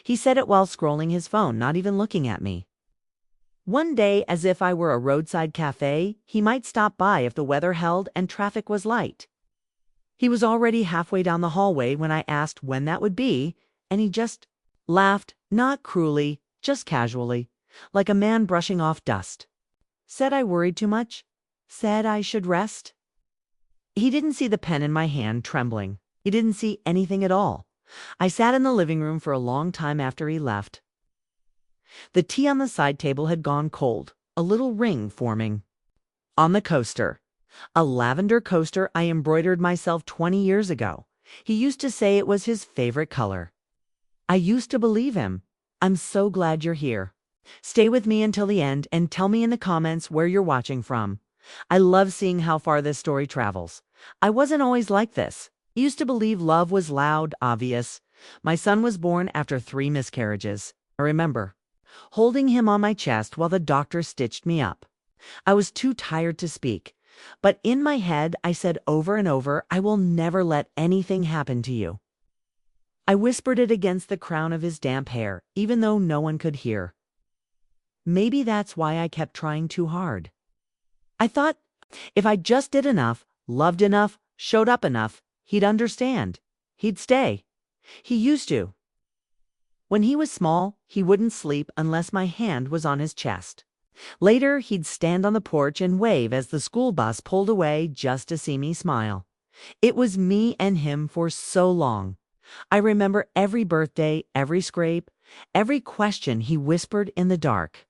He said it while scrolling his phone, not even looking at me. One day, as if I were a roadside cafe, he might stop by if the weather held and traffic was light. He was already halfway down the hallway when I asked when that would be, and he just laughed, not cruelly, just casually, like a man brushing off dust. Said I worried too much. Said I should rest. He didn't see the pen in my hand trembling. He didn't see anything at all. I sat in the living room for a long time after he left. The tea on the side table had gone cold, a little ring forming. On the coaster, a lavender coaster I embroidered myself 20 years ago. He used to say it was his favorite color. I used to believe him. I'm so glad you're here. Stay with me until the end and tell me in the comments where you're watching from. I love seeing how far this story travels. I wasn't always like this. I used to believe love was loud, obvious. My son was born after 3 miscarriages. I remember holding him on my chest while the doctor stitched me up. I was too tired to speak, but in my head I said over and over, I will never let anything happen to you. I whispered it against the crown of his damp hair, even though no one could hear. Maybe that's why I kept trying too hard. I thought if I just did enough, loved enough, showed up enough, he'd understand. He'd stay. He used to. When he was small, he wouldn't sleep unless my hand was on his chest. Later, he'd stand on the porch and wave as the school bus pulled away just to see me smile. It was me and him for so long. I remember every birthday, every scrape, every question he whispered in the dark.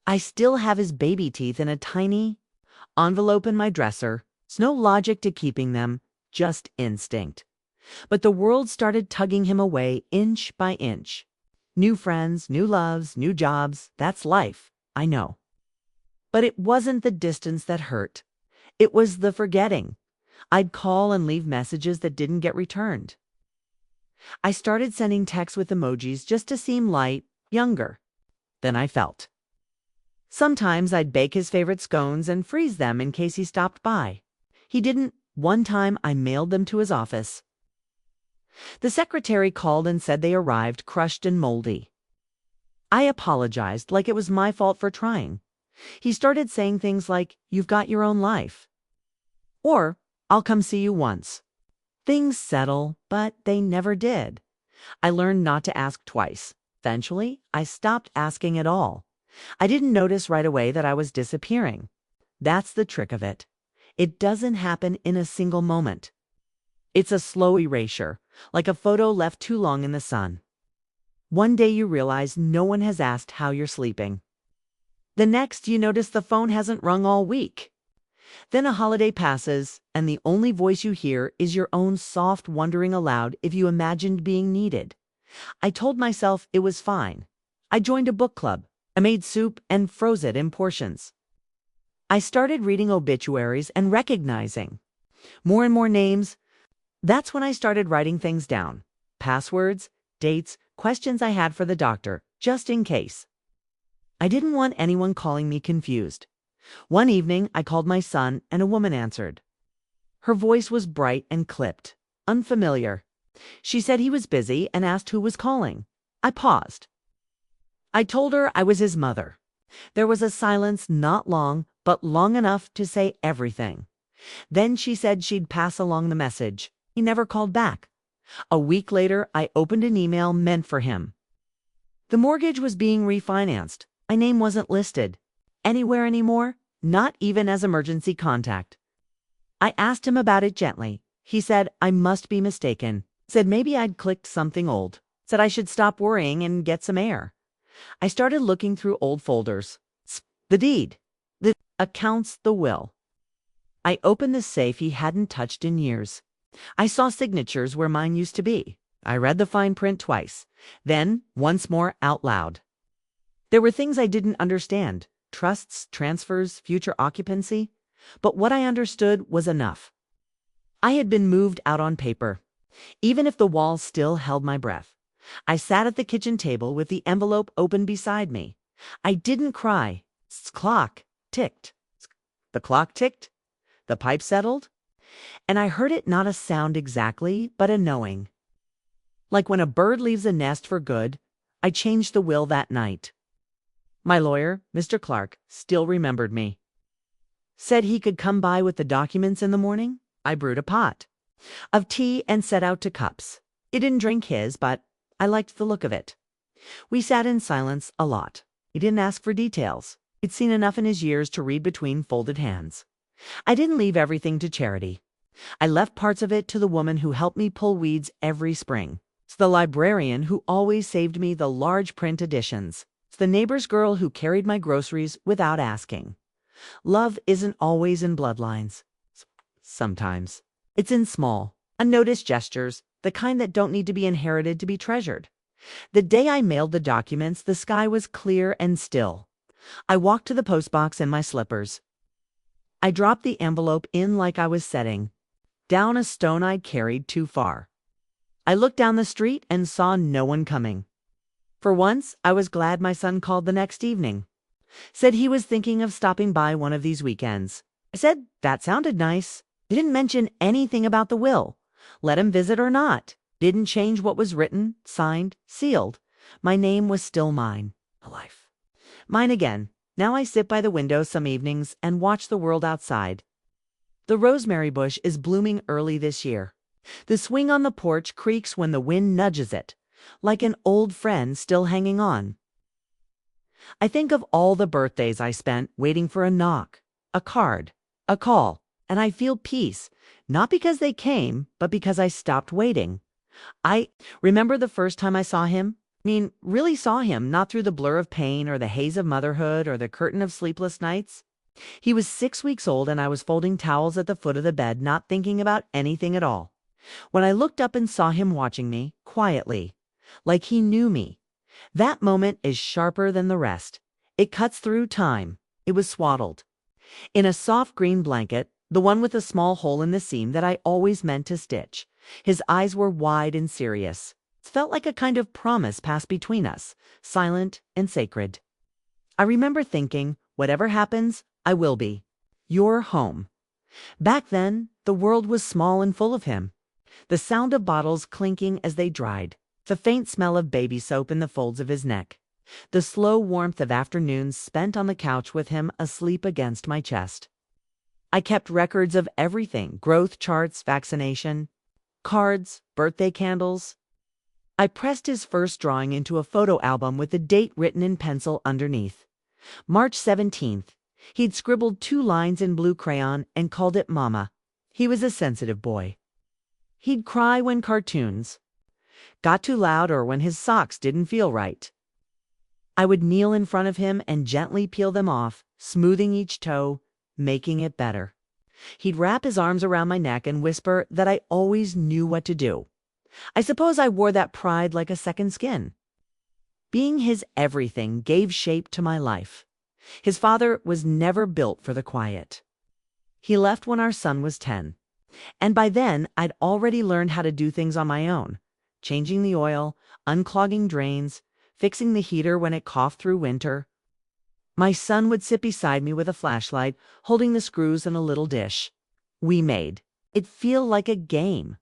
I still have his baby teeth in a tiny envelope in my dresser. There's no logic to keeping them, just instinct. But the world started tugging him away inch by inch. New friends, new loves, new jobs. That's life, I know. But it wasn't the distance that hurt. It was the forgetting. I'd call and leave messages that didn't get returned. I started sending texts with emojis just to seem light, younger than I felt. Sometimes I'd bake his favorite scones and freeze them in case he stopped by. He didn't. One time I mailed them to his office. The secretary called and said they arrived crushed and moldy. I apologized like it was my fault for trying. He started saying things like, "You've got your own life." Or, "I'll come see you once." Things settle, but they never did. I learned not to ask twice. Eventually, I stopped asking at all. I didn't notice right away that I was disappearing. That's the trick of it. It doesn't happen in a single moment. It's a slow erasure, like a photo left too long in the sun. One day you realize no one has asked how you're sleeping. The next you notice the phone hasn't rung all week. Then a holiday passes, and the only voice you hear is your own soft wondering aloud if you imagined being needed. I told myself it was fine. I joined a book club. I made soup and froze it in portions. I started reading obituaries and recognizing more and more names. That's when I started writing things down. Passwords, dates, questions I had for the doctor, just in case. I didn't want anyone calling me confused. One evening, I called my son and a woman answered. Her voice was bright and clipped, unfamiliar. She said he was busy and asked who was calling. I paused. I told her I was his mother. There was a silence, not long, but long enough to say everything. Then she said she'd pass along the message. He never called back. A week later, I opened an email meant for him. The mortgage was being refinanced. My name wasn't listed anywhere anymore, not even as emergency contact. I asked him about it gently. He said I must be mistaken. Said maybe I'd clicked something old. Said I should stop worrying and get some air. I started looking through old folders. The deed, the accounts, the will. I opened the safe he hadn't touched in years. I saw signatures where mine used to be. I read the fine print twice, then once more out loud. There were things I didn't understand, trusts, transfers, future occupancy, but what I understood was enough. I had been moved out on paper, even if the wall still held my breath. I sat at the kitchen table with the envelope open beside me. I didn't cry. Clock ticked. The clock ticked. The pipe settled. And I heard it, not a sound exactly, but a knowing. Like when a bird leaves a nest for good, I changed the will that night. My lawyer, Mr. Clark, still remembered me. Said he could come by with the documents in the morning. I brewed a pot of tea and set out to cups. He didn't drink his, but I liked the look of it. We sat in silence a lot. He didn't ask for details. He'd seen enough in his years to read between folded hands. I didn't leave everything to charity. I left parts of it to the woman who helped me pull weeds every spring. It's the librarian who always saved me the large print editions. It's the neighbor's girl who carried my groceries without asking. Love isn't always in bloodlines. Sometimes. It's in small, unnoticed gestures, the kind that don't need to be inherited to be treasured. The day I mailed the documents, the sky was clear and still. I walked to the postbox in my slippers. I dropped the envelope in like I was setting down a stone I'd carried too far. I looked down the street and saw no one coming. For once, I was glad my son called the next evening. Said he was thinking of stopping by one of these weekends. I said that sounded nice. He didn't mention anything about the will. Let him visit or not. Didn't change what was written, signed, sealed. My name was still mine. Life. Mine again. Now I sit by the window some evenings and watch the world outside. The rosemary bush is blooming early this year. The swing on the porch creaks when the wind nudges it, like an old friend still hanging on. I think of all the birthdays I spent waiting for a knock, a card, a call, and I feel peace, not because they came, but because I stopped waiting. I remember the first time I saw him. Really saw him, not through the blur of pain or the haze of motherhood or the curtain of sleepless nights. He was 6 weeks old and I was folding towels at the foot of the bed, not thinking about anything at all. When I looked up and saw him watching me, quietly, like he knew me, that moment is sharper than the rest. It cuts through time. It was swaddled in a soft green blanket, the one with a small hole in the seam that I always meant to stitch. His eyes were wide and serious. It felt like a kind of promise passed between us, silent and sacred. I remember thinking, whatever happens, I will be your home. Back then, the world was small and full of him. The sound of bottles clinking as they dried, the faint smell of baby soap in the folds of his neck, the slow warmth of afternoons spent on the couch with him asleep against my chest. I kept records of everything: growth charts, vaccination, cards, birthday candles. I pressed his first drawing into a photo album with the date written in pencil underneath. March 17th. He'd scribbled 2 lines in blue crayon and called it Mama. He was a sensitive boy. He'd cry when cartoons got too loud or when his socks didn't feel right. I would kneel in front of him and gently peel them off, smoothing each toe, making it better. He'd wrap his arms around my neck and whisper that I always knew what to do. I suppose I wore that pride like a second skin. Being his everything gave shape to my life. His father was never built for the quiet. He left when our son was 10. And by then, I'd already learned how to do things on my own. Changing the oil, unclogging drains, fixing the heater when it coughed through winter. My son would sit beside me with a flashlight, holding the screws in a little dish. We made it feel like a game.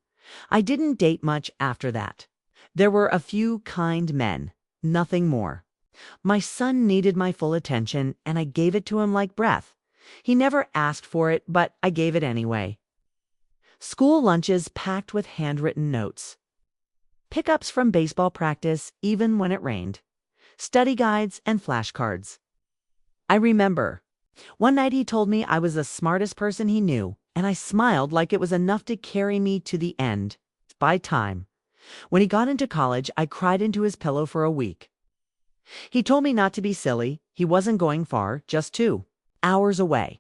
I didn't date much after that. There were a few kind men, nothing more. My son needed my full attention, and I gave it to him like breath. He never asked for it, but I gave it anyway. School lunches packed with handwritten notes. Pickups from baseball practice, even when it rained. Study guides and flashcards. I remember one night he told me I was the smartest person he knew, and I smiled like it was enough to carry me to the end. By time. When he got into college, I cried into his pillow for a week. He told me not to be silly. He wasn't going far, just 2 hours away.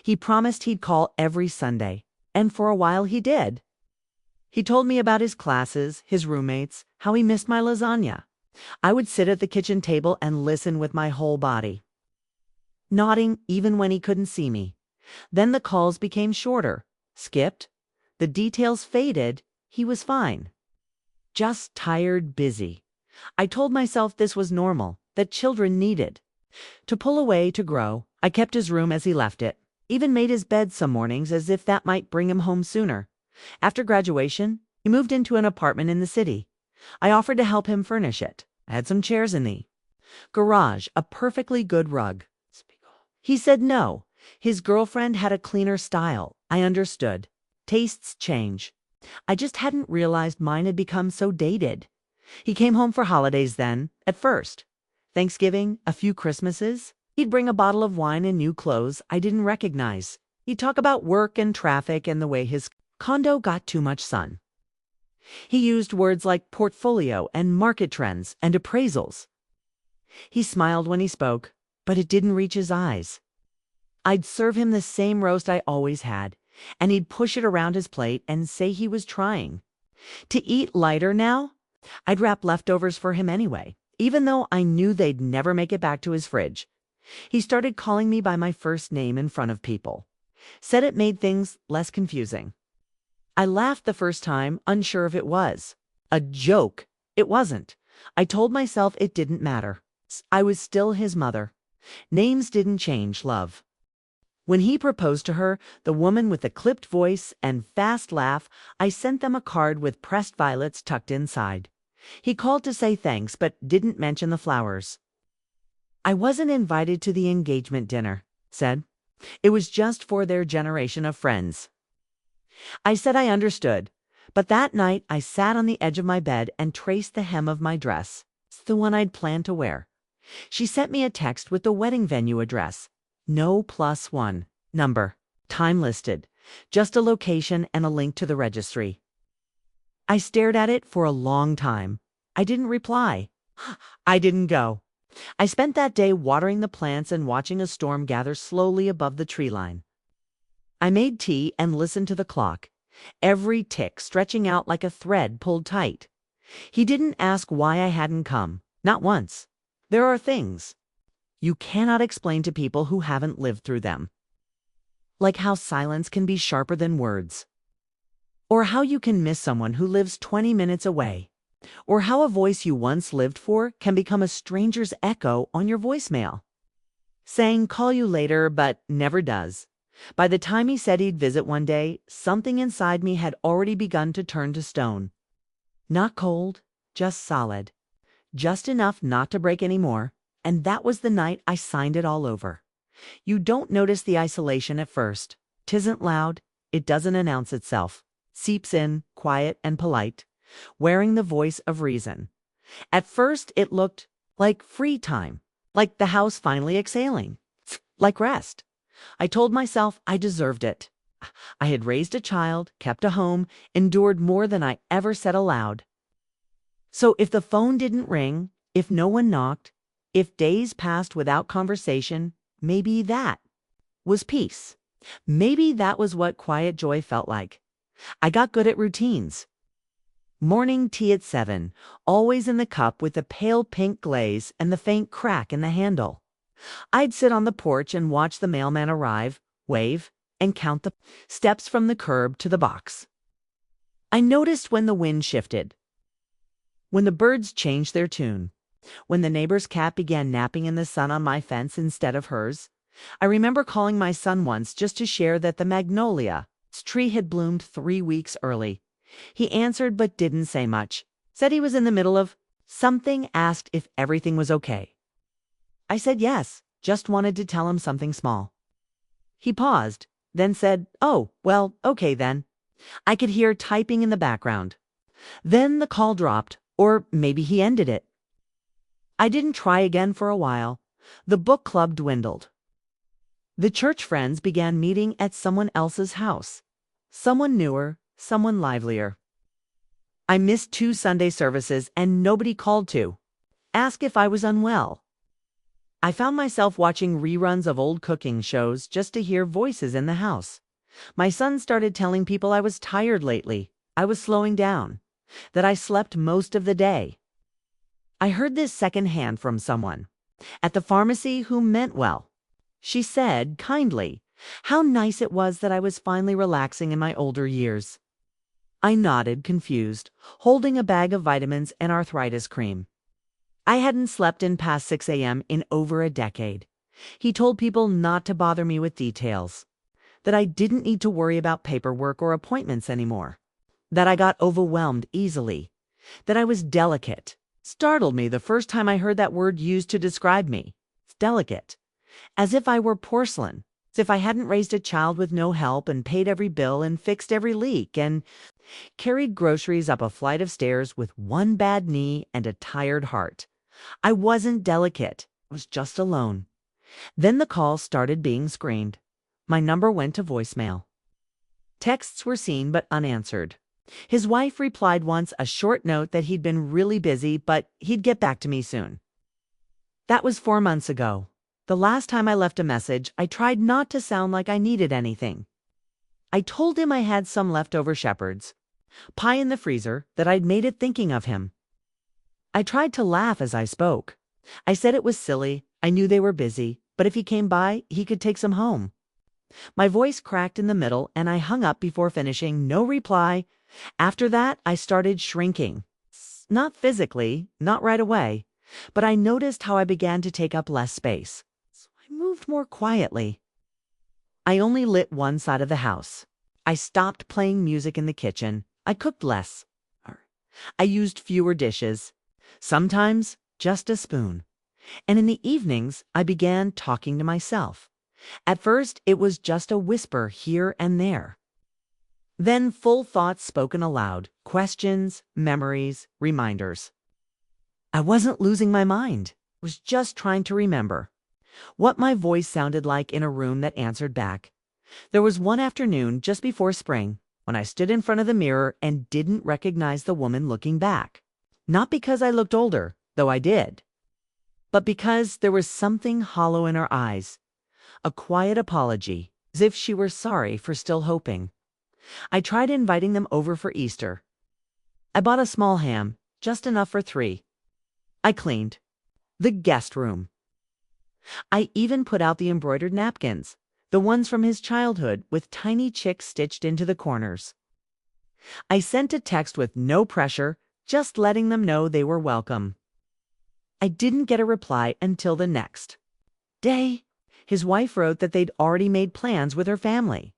He promised he'd call every Sunday, and for a while he did. He told me about his classes, his roommates, how he missed my lasagna. I would sit at the kitchen table and listen with my whole body, nodding even when he couldn't see me. Then the calls became shorter, skipped. The details faded. He was fine. Just tired, busy. I told myself this was normal, that children needed to pull away to grow. I kept his room as he left it, even made his bed some mornings as if that might bring him home sooner. After graduation, he moved into an apartment in the city. I offered to help him furnish it. I had some chairs in the garage, a perfectly good rug. He said no. His girlfriend had a cleaner style. I understood. Tastes change. I just hadn't realized mine had become so dated. He came home for holidays then, at first. Thanksgiving, a few Christmases. He'd bring a bottle of wine and new clothes I didn't recognize. He'd talk about work and traffic and the way his condo got too much sun. He used words like portfolio and market trends and appraisals. He smiled when he spoke, but it didn't reach his eyes. I'd serve him the same roast I always had, and he'd push it around his plate and say he was trying. To eat lighter now, I'd wrap leftovers for him anyway, even though I knew they'd never make it back to his fridge. He started calling me by my first name in front of people. Said it made things less confusing. I laughed the first time, unsure if it was a joke. It wasn't. I told myself it didn't matter. I was still his mother. Names didn't change love. When he proposed to her, the woman with the clipped voice and fast laugh, I sent them a card with pressed violets tucked inside. He called to say thanks, but didn't mention the flowers. I wasn't invited to the engagement dinner, said. It was just for their generation of friends. I said I understood, but that night I sat on the edge of my bed and traced the hem of my dress. It's the one I'd planned to wear. She sent me a text with the wedding venue address. No +1 number, time listed, just a location and a link to the registry. I stared at it for a long time. I didn't reply. I didn't go. I spent that day watering the plants and watching a storm gather slowly above the tree line. I made tea and listened to the clock, every tick stretching out like a thread pulled tight. He didn't ask why I hadn't come, not once. There are things you cannot explain to people who haven't lived through them. Like how silence can be sharper than words. Or how you can miss someone who lives 20 minutes away. Or how a voice you once lived for can become a stranger's echo on your voicemail. Saying call you later but never does. By the time he said he'd visit one day, something inside me had already begun to turn to stone. Not cold, just solid. Just enough not to break anymore. And that was the night I signed it all over. You don't notice the isolation at first. 'Tisn't loud. It doesn't announce itself. Seeps in, quiet and polite, wearing the voice of reason. At first it looked like free time, like the house finally exhaling, like rest. I told myself I deserved it. I had raised a child, kept a home, endured more than I ever said aloud. So if the phone didn't ring, if no one knocked, if days passed without conversation, maybe that was peace. Maybe that was what quiet joy felt like. I got good at routines. Morning tea at 7, always in the cup with the pale pink glaze and the faint crack in the handle. I'd sit on the porch and watch the mailman arrive, wave, and count the steps from the curb to the box. I noticed when the wind shifted, when the birds changed their tune, when the neighbor's cat began napping in the sun on my fence instead of hers. I remember calling my son once just to share that the magnolia's tree had bloomed 3 weeks early. He answered but didn't say much. Said he was in the middle of something, asked if everything was okay. I said yes, just wanted to tell him something small. He paused, then said, "Oh, well, okay then." I could hear typing in the background. Then the call dropped, or maybe he ended it. I didn't try again for a while. The book club dwindled. The church friends began meeting at someone else's house. Someone newer, someone livelier. I missed 2 Sunday services and nobody called to ask if I was unwell. I found myself watching reruns of old cooking shows just to hear voices in the house. My son started telling people I was tired lately, I was slowing down, that I slept most of the day. I heard this secondhand from someone at the pharmacy who meant well. She said, kindly, how nice it was that I was finally relaxing in my older years. I nodded, confused, holding a bag of vitamins and arthritis cream. I hadn't slept in past 6 a.m. in over a decade. He told people not to bother me with details, that I didn't need to worry about paperwork or appointments anymore, that I got overwhelmed easily. that I was delicate. Startled me the first time I heard that word used to describe me. Delicate. As if I were porcelain. As if I hadn't raised a child with no help and paid every bill and fixed every leak and carried groceries up a flight of stairs with one bad knee and a tired heart. I wasn't delicate. I was just alone. Then the calls started being screened. My number went to voicemail. Texts were seen but unanswered. His wife replied once a short note that he'd been really busy, but he'd get back to me soon. That was 4 months ago. The last time I left a message, I tried not to sound like I needed anything. I told him I had some leftover shepherd's pie in the freezer, that I'd made it thinking of him. I tried to laugh as I spoke. I said it was silly, I knew they were busy, but if he came by, he could take some home. My voice cracked in the middle and I hung up before finishing. No reply. After that, I started shrinking. Not physically, not right away, but I noticed how I began to take up less space. So I moved more quietly. I only lit one side of the house. I stopped playing music in the kitchen. I cooked less. I used fewer dishes. Sometimes just a spoon. And in the evenings, I began talking to myself. At first, it was just a whisper here and there. Then full thoughts spoken aloud, questions, memories, reminders. I wasn't losing my mind. I was just trying to remember what my voice sounded like in a room that answered back. There was one afternoon just before spring when I stood in front of the mirror and didn't recognize the woman looking back. Not because I looked older, though I did, but because there was something hollow in her eyes. A quiet apology, as if she were sorry for still hoping. I tried inviting them over for Easter. I bought a small ham, just enough for 3. I cleaned the guest room. I even put out the embroidered napkins, the ones from his childhood with tiny chicks stitched into the corners. I sent a text with no pressure, just letting them know they were welcome. I didn't get a reply until the next day. His wife wrote that they'd already made plans with her family.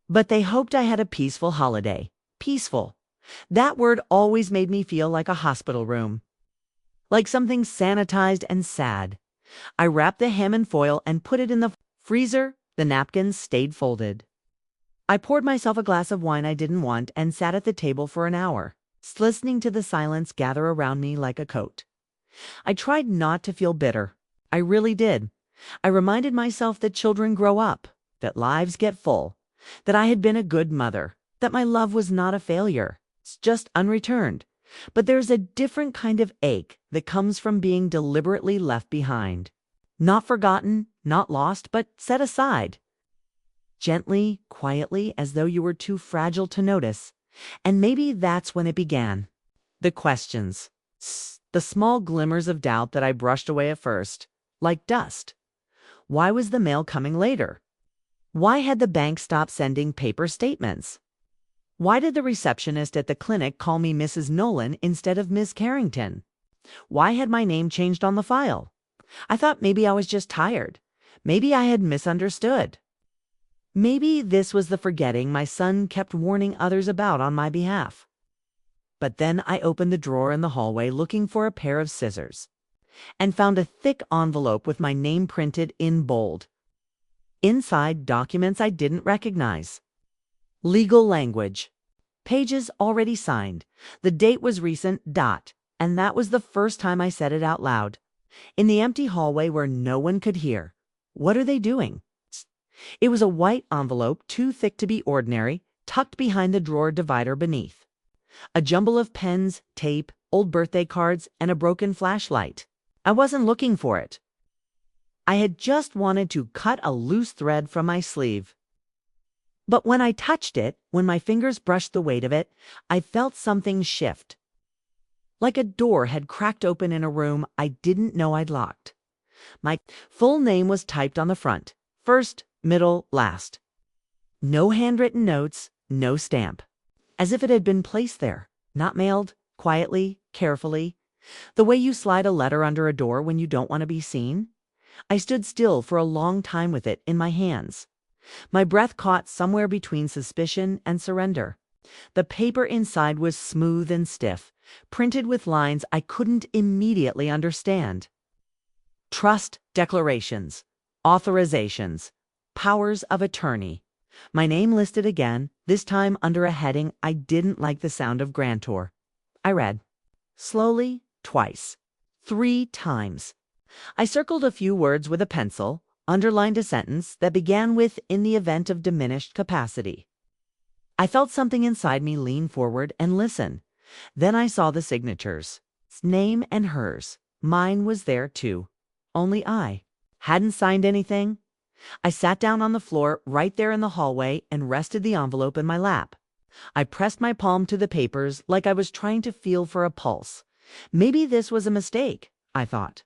But they hoped I had a peaceful holiday. Peaceful. That word always made me feel like a hospital room. Like something sanitized and sad. I wrapped the ham in foil and put it in the freezer. The napkins stayed folded. I poured myself a glass of wine I didn't want and sat at the table for an hour, listening to the silence gather around me like a coat. I tried not to feel bitter. I really did. I reminded myself that children grow up, that lives get full, that I had been a good mother, that my love was not a failure. It's just unreturned. But there's a different kind of ache that comes from being deliberately left behind. Not forgotten, not lost, but set aside. Gently, quietly, as though you were too fragile to notice. And maybe that's when it began. The questions. The small glimmers of doubt that I brushed away at first, like dust. Why was the mail coming later? Why had the bank stopped sending paper statements? Why did the receptionist at the clinic call me Mrs. Nolan instead of Miss Carrington? Why had my name changed on the file? I thought maybe I was just tired. Maybe I had misunderstood. Maybe this was the forgetting my son kept warning others about on my behalf. But then I opened the drawer in the hallway looking for a pair of scissors, and found a thick envelope with my name printed in bold. Inside, documents I didn't recognize. Legal language. Pages already signed. The date was recent, and that was the first time I said it out loud. In the empty hallway where no one could hear. What are they doing? It was a white envelope, too thick to be ordinary, tucked behind the drawer divider beneath. A jumble of pens, tape, old birthday cards, and a broken flashlight. I wasn't looking for it. I had just wanted to cut a loose thread from my sleeve. But when I touched it, when my fingers brushed the weight of it, I felt something shift. Like a door had cracked open in a room I didn't know I'd locked. My full name was typed on the front. First, middle, last. No handwritten notes, no stamp. As if it had been placed there, not mailed, quietly, carefully. The way you slide a letter under a door when you don't want to be seen. I stood still for a long time with it in my hands. My breath caught somewhere between suspicion and surrender. The paper inside was smooth and stiff, printed with lines I couldn't immediately understand. Trust declarations, authorizations, powers of attorney. My name listed again, this time under a heading I didn't like the sound of grantor. I read. Slowly, twice. 3 times. I circled a few words with a pencil, underlined a sentence that began with "in the event of diminished capacity." I felt something inside me lean forward and listen. Then I saw the signatures. Name and hers. Mine was there too. Only I hadn't signed anything. I sat down on the floor right there in the hallway and rested the envelope in my lap. I pressed my palm to the papers like I was trying to feel for a pulse. Maybe this was a mistake, I thought.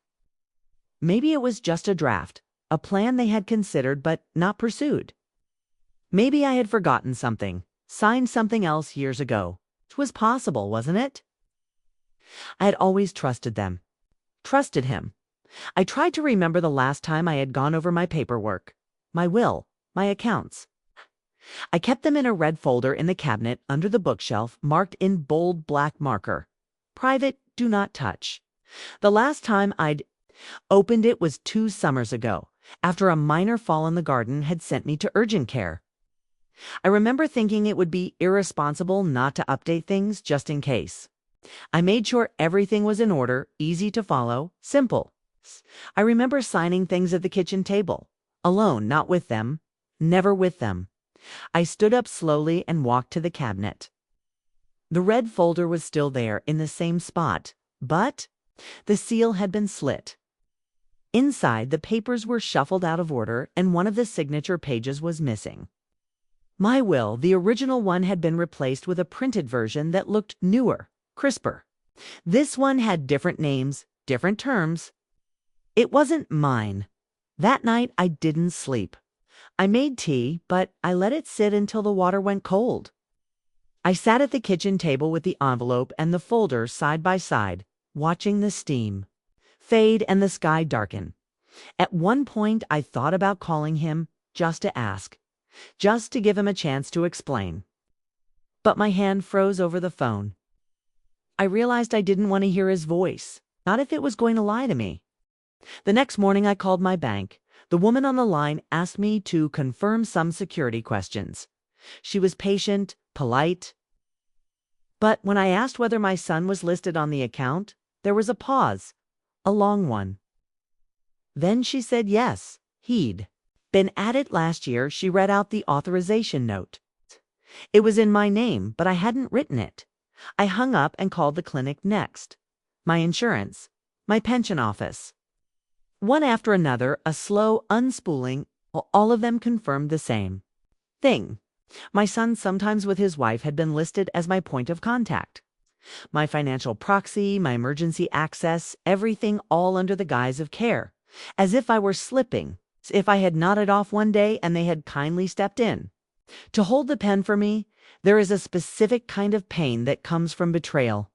Maybe it was just a draft, a plan they had considered but not pursued. Maybe I had forgotten something, signed something else years ago. It was possible, wasn't it? I had always trusted them. Trusted him. I tried to remember the last time I had gone over my paperwork, my will, my accounts. I kept them in a red folder in the cabinet under the bookshelf marked in bold black marker. Private, do not touch. The last time I'd opened it was 2 summers ago, after a minor fall in the garden had sent me to urgent care. I remember thinking it would be irresponsible not to update things just in case. I made sure everything was in order, easy to follow, simple. I remember signing things at the kitchen table, alone, not with them, never with them. I stood up slowly and walked to the cabinet. The red folder was still there in the same spot, but the seal had been slit. Inside, the papers were shuffled out of order and one of the signature pages was missing. My will, the original one, had been replaced with a printed version that looked newer, crisper. This one had different names, different terms. It wasn't mine. That night I didn't sleep. I made tea, but I let it sit until the water went cold. I sat at the kitchen table with the envelope and the folder side by side, watching the steam fade and the sky darken. At one point I thought about calling him just to ask, just to give him a chance to explain. But my hand froze over the phone. I realized I didn't want to hear his voice, not if it was going to lie to me. The next morning I called my bank. The woman on the line asked me to confirm some security questions. She was patient, polite. But when I asked whether my son was listed on the account, there was a pause, a long one. Then she said yes, he'd been at it last year. She read out the authorization note. It was in my name, but I hadn't written it. I hung up and called the clinic next. My insurance, my pension office. One after another, a slow unspooling, all of them confirmed the same thing. My son, sometimes with his wife, had been listed as my point of contact. My financial proxy, my emergency access, everything all under the guise of care. As if I were slipping, as if I had nodded off one day and they had kindly stepped in. To hold the pen for me, there is a specific kind of pain that comes from betrayal.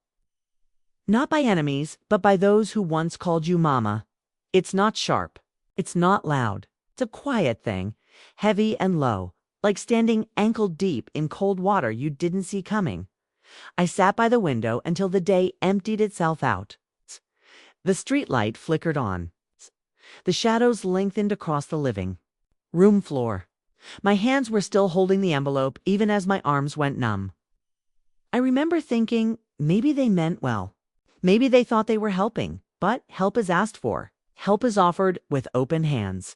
Not by enemies, but by those who once called you mama. It's not sharp. It's not loud. It's a quiet thing, heavy and low, like standing ankle deep in cold water you didn't see coming. I sat by the window until the day emptied itself out. The streetlight flickered on. The shadows lengthened across the living room floor. My hands were still holding the envelope even as my arms went numb. I remember thinking, maybe they meant well. Maybe they thought they were helping, but help is asked for. Help is offered with open hands.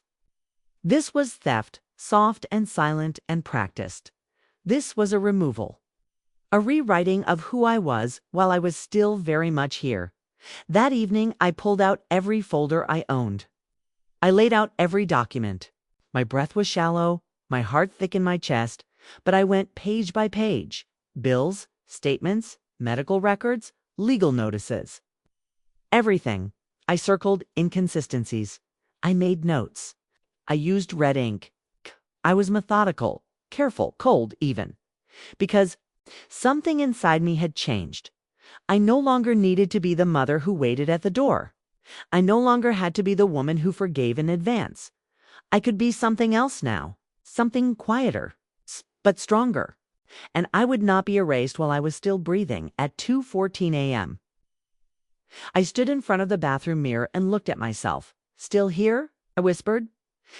This was theft, soft and silent and practiced. This was a removal. A rewriting of who I was while I was still very much here. That evening, I pulled out every folder I owned. I laid out every document. My breath was shallow, my heart thick in my chest, but I went page by page. Bills, statements, medical records, legal notices. Everything. I circled inconsistencies. I made notes. I used red ink. I was methodical, careful, cold even. Because something inside me had changed. I no longer needed to be the mother who waited at the door. I no longer had to be the woman who forgave in advance. I could be something else now. Something quieter, but stronger. and I would not be erased while I was still breathing at 2:14 a.m. I stood in front of the bathroom mirror and looked at myself. "Still here?" I whispered.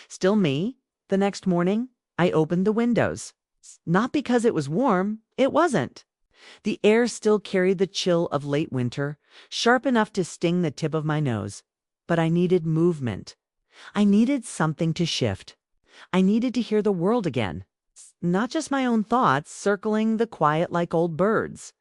"Still me?" The next morning, I opened the windows. Not because it was warm, it wasn't. The air still carried the chill of late winter, sharp enough to sting the tip of my nose. But I needed movement. I needed something to shift. I needed to hear the world again. Not just my own thoughts circling the quiet like old birds.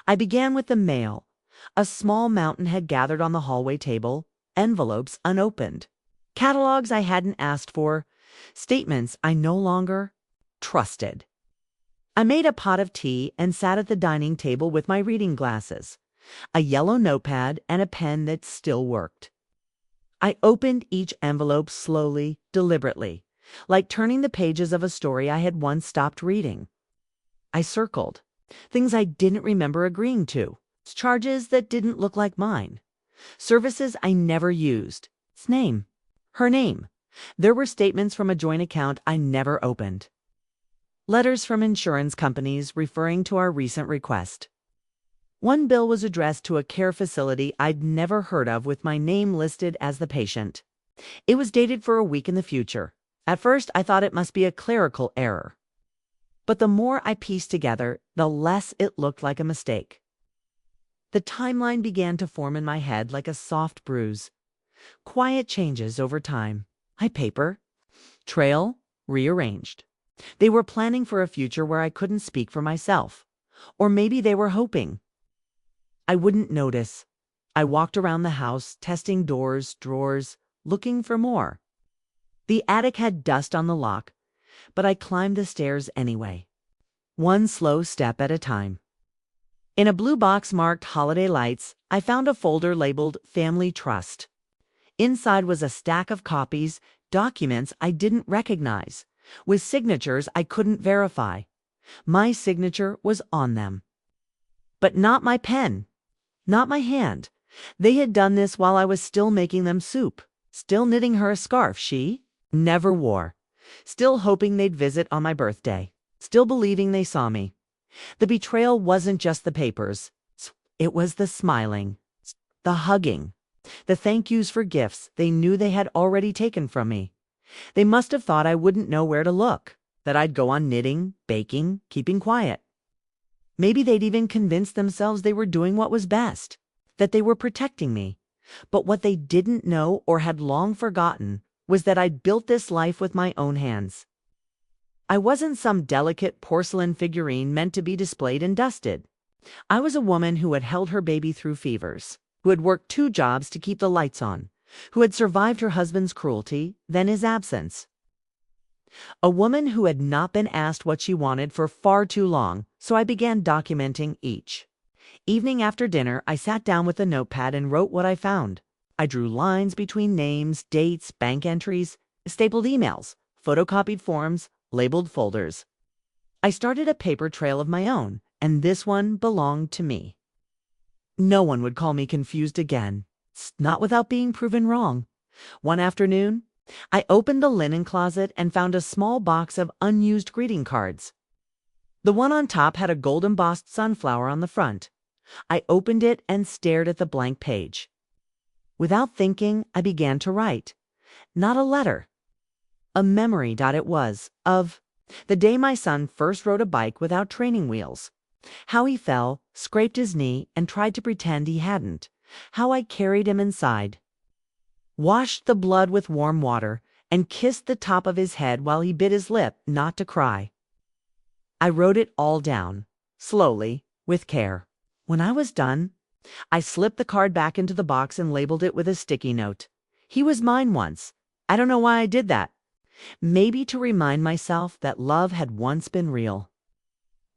I began with the mail. A small mountain had gathered on the hallway table, envelopes unopened, catalogs I hadn't asked for, statements I no longer trusted. I made a pot of tea and sat at the dining table with my reading glasses, a yellow notepad, and a pen that still worked. I opened each envelope slowly, deliberately, like turning the pages of a story I had once stopped reading. I circled things I didn't remember agreeing to, charges that didn't look like mine, services I never used, its name, her name. There were statements from a joint account I never opened. Letters from insurance companies referring to our recent request. One bill was addressed to a care facility I'd never heard of with my name listed as the patient. It was dated for a week in the future. At first, I thought it must be a clerical error. But the more I pieced together, the less it looked like a mistake. The timeline began to form in my head like a soft bruise. Quiet changes over time. Paper. Trail. Rearranged. They were planning for a future where I couldn't speak for myself. Or maybe they were hoping I wouldn't notice. I walked around the house, testing doors, drawers, looking for more. The attic had dust on the lock, but I climbed the stairs anyway. One slow step at a time. In a blue box marked Holiday Lights, I found a folder labeled Family Trust. Inside was a stack of copies, documents I didn't recognize, with signatures I couldn't verify. My signature was on them. But not my pen, not my hand. They had done this while I was still making them soup, still knitting her a scarf she never wore, still hoping they'd visit on my birthday, still believing they saw me. The betrayal wasn't just the papers. It was the smiling, the hugging, the thank yous for gifts they knew they had already taken from me. They must have thought I wouldn't know where to look, that I'd go on knitting, baking, keeping quiet. Maybe they'd even convinced themselves they were doing what was best, that they were protecting me. But what they didn't know or had long forgotten was that I'd built this life with my own hands. I wasn't some delicate porcelain figurine meant to be displayed and dusted. I was a woman who had held her baby through fevers, who had worked 2 jobs to keep the lights on, who had survived her husband's cruelty, then his absence. A woman who had not been asked what she wanted for far too long, so I began documenting each. Evening after dinner, I sat down with a notepad and wrote what I found. I drew lines between names, dates, bank entries, stapled emails, photocopied forms, labeled folders. I started a paper trail of my own, and this one belonged to me. No one would call me confused again, not without being proven wrong. One afternoon, I opened the linen closet and found a small box of unused greeting cards. The one on top had a gold-embossed sunflower on the front. I opened it and stared at the blank page. Without thinking, I began to write. Not a letter. A memory. It was of the day my son first rode a bike without training wheels. How he fell, scraped his knee, and tried to pretend he hadn't. How I carried him inside, washed the blood with warm water, and kissed the top of his head while he bit his lip not to cry. I wrote it all down, slowly, with care. When I was done, I slipped the card back into the box and labeled it with a sticky note. He was mine once. I don't know why I did that. Maybe to remind myself that love had once been real.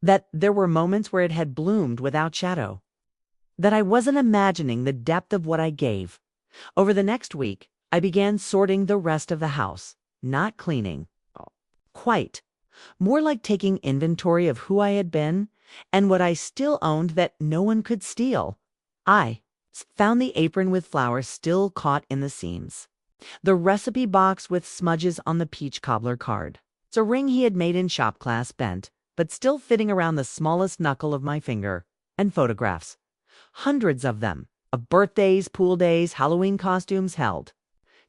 That there were moments where it had bloomed without shadow. That I wasn't imagining the depth of what I gave. Over the next week, I began sorting the rest of the house, not cleaning. Quite. More like taking inventory of who I had been and what I still owned that no one could steal. I found the apron with flowers still caught in the seams, the recipe box with smudges on the peach cobbler card, a ring he had made in shop class bent, but still fitting around the smallest knuckle of my finger, and photographs. Hundreds of them, of birthdays, pool days, Halloween costumes held,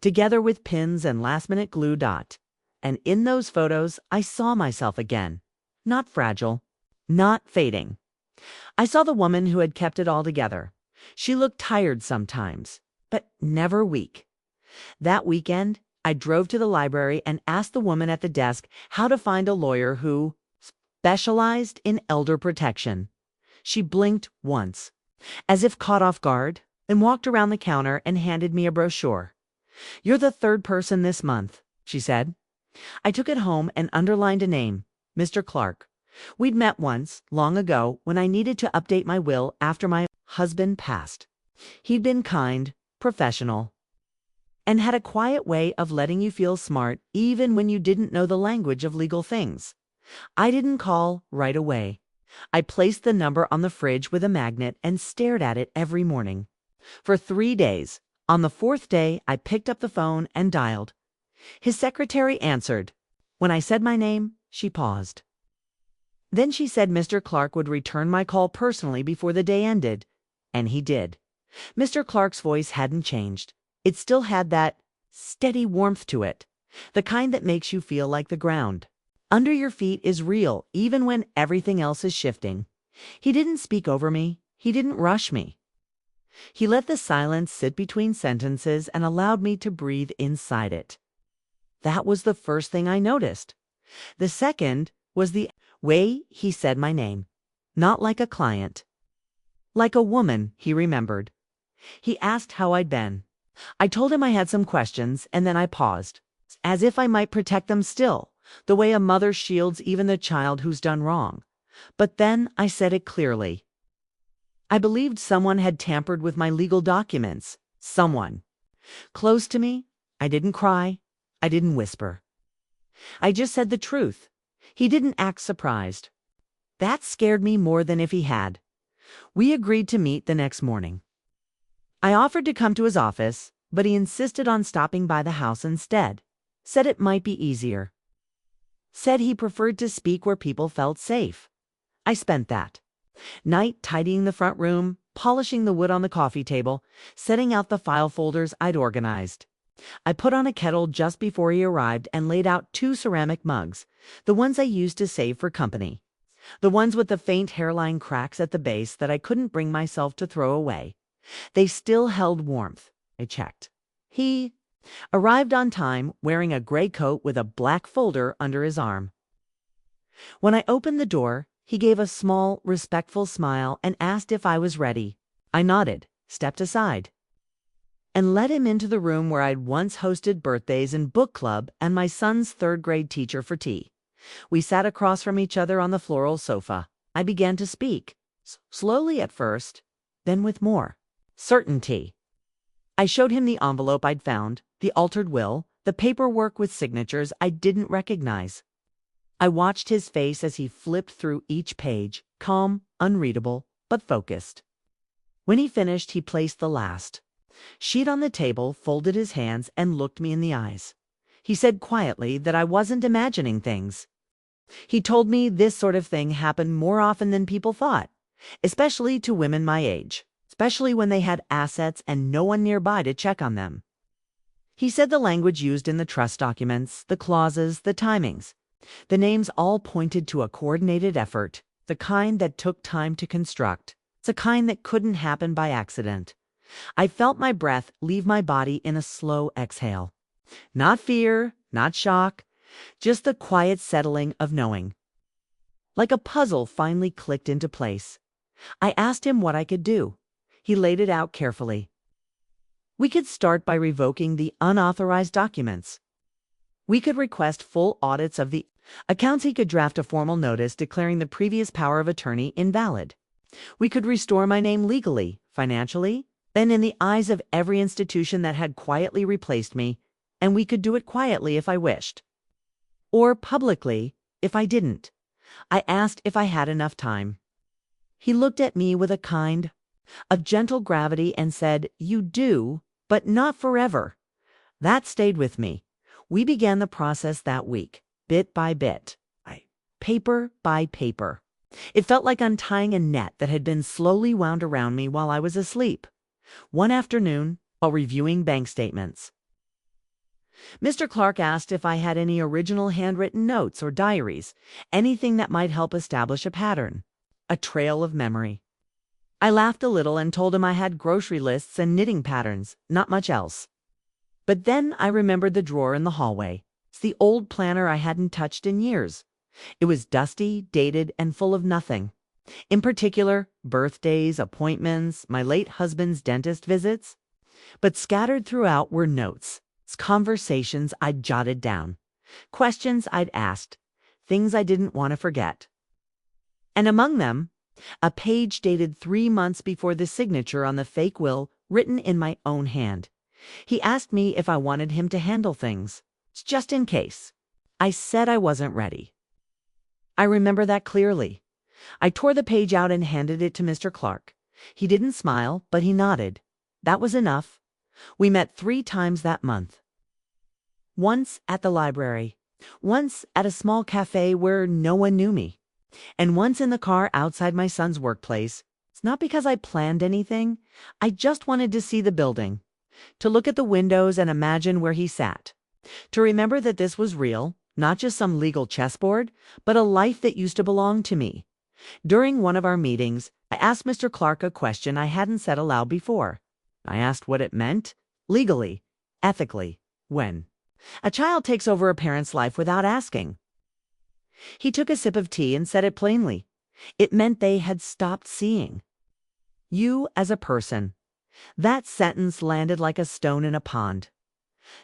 together with pins and last-minute glue dot. And in those photos, I saw myself again. Not fragile, not fading. I saw the woman who had kept it all together. She looked tired sometimes, but never weak. That weekend, I drove to the library and asked the woman at the desk how to find a lawyer who specialized in elder protection. She blinked once, as if caught off guard, and walked around the counter and handed me a brochure. "You're the third person this month," she said. I took it home and underlined a name, Mr. Clark. We'd met once, long ago, when I needed to update my will after my husband passed. He'd been kind, professional, and had a quiet way of letting you feel smart even when you didn't know the language of legal things. I didn't call right away. I placed the number on the fridge with a magnet and stared at it every morning. For 3 days. On the 4th day, I picked up the phone and dialed. His secretary answered. When I said my name, she paused. Then she said Mr. Clark would return my call personally before the day ended. And he did. Mr. Clark's voice hadn't changed. It still had that steady warmth to it, the kind that makes you feel like the ground under your feet is real even when everything else is shifting. He didn't speak over me. He didn't rush me. He let the silence sit between sentences and allowed me to breathe inside it. That was the first thing I noticed. The second was the way he said my name. Not like a client. Like a woman, he remembered. He asked how I'd been. I told him I had some questions, and then I paused, as if I might protect them still, the way a mother shields even the child who's done wrong. But then I said it clearly. I believed someone had tampered with my legal documents. Someone. Close to me. I didn't cry. I didn't whisper. I just said the truth. He didn't act surprised. That scared me more than if he had. We agreed to meet the next morning. I offered to come to his office, but he insisted on stopping by the house instead. Said it might be easier. Said he preferred to speak where people felt safe. I spent that night tidying the front room, polishing the wood on the coffee table, setting out the file folders I'd organized. I put on a kettle just before he arrived and laid out 2 ceramic mugs, the ones I used to save for company. The ones with the faint hairline cracks at the base that I couldn't bring myself to throw away. They still held warmth, I checked. He arrived on time, wearing a gray coat with a black folder under his arm. When I opened the door, he gave a small, respectful smile and asked if I was ready. I nodded, stepped aside, and led him into the room where I'd once hosted birthdays and book club and my son's 3rd-grade teacher for tea. We sat across from each other on the floral sofa. I began to speak, slowly at first, then with more certainty. I showed him the envelope I'd found, the altered will, the paperwork with signatures I didn't recognize. I watched his face as he flipped through each page, calm, unreadable, but focused. When he finished, he placed the last sheet on the table, folded his hands, and looked me in the eyes. He said quietly that I wasn't imagining things. He told me this sort of thing happened more often than people thought, especially to women my age, especially when they had assets and no one nearby to check on them. He said the language used in the trust documents, the clauses, the timings, the names all pointed to a coordinated effort, the kind that took time to construct, the kind that couldn't happen by accident. I felt my breath leave my body in a slow exhale. Not fear, not shock, just the quiet settling of knowing. Like a puzzle finally clicked into place. I asked him what I could do. He laid it out carefully. We could start by revoking the unauthorized documents. We could request full audits of the accounts. He could draft a formal notice declaring the previous power of attorney invalid. We could restore my name legally, financially, and in the eyes of every institution that had quietly replaced me, and we could do it quietly if I wished. Or publicly, if I didn't. I asked if I had enough time. He looked at me with a gentle gravity and said, "You do, but not forever." That stayed with me. We began the process that week, bit by bit. paper by paper. It felt like untying a net that had been slowly wound around me while I was asleep. One afternoon, while reviewing bank statements, Mr. Clark asked if I had any original handwritten notes or diaries, anything that might help establish a pattern, a trail of memory. I laughed a little and told him I had grocery lists and knitting patterns, not much else. But then I remembered the drawer in the hallway. It's the old planner I hadn't touched in years. It was dusty, dated, and full of nothing. In particular, birthdays, appointments, my late husband's dentist visits. But scattered throughout were notes, conversations I'd jotted down, questions I'd asked, things I didn't want to forget. And among them, a page dated 3 months before the signature on the fake will, written in my own hand. He asked me if I wanted him to handle things, just in case. I said I wasn't ready. I remember that clearly. I tore the page out and handed it to Mr. Clark. He didn't smile, but he nodded. That was enough. We met 3 times that month. Once at the library, once at a small cafe where no one knew me, and once in the car outside my son's workplace. It's not because I planned anything. I just wanted to see the building, to look at the windows and imagine where he sat, to remember that this was real, not just some legal chessboard, but a life that used to belong to me. During one of our meetings, I asked Mr. Clark a question I hadn't said aloud before. I asked what it meant, legally, ethically, when a child takes over a parent's life without asking. He took a sip of tea and said it plainly. It meant they had stopped seeing you as a person. That sentence landed like a stone in a pond.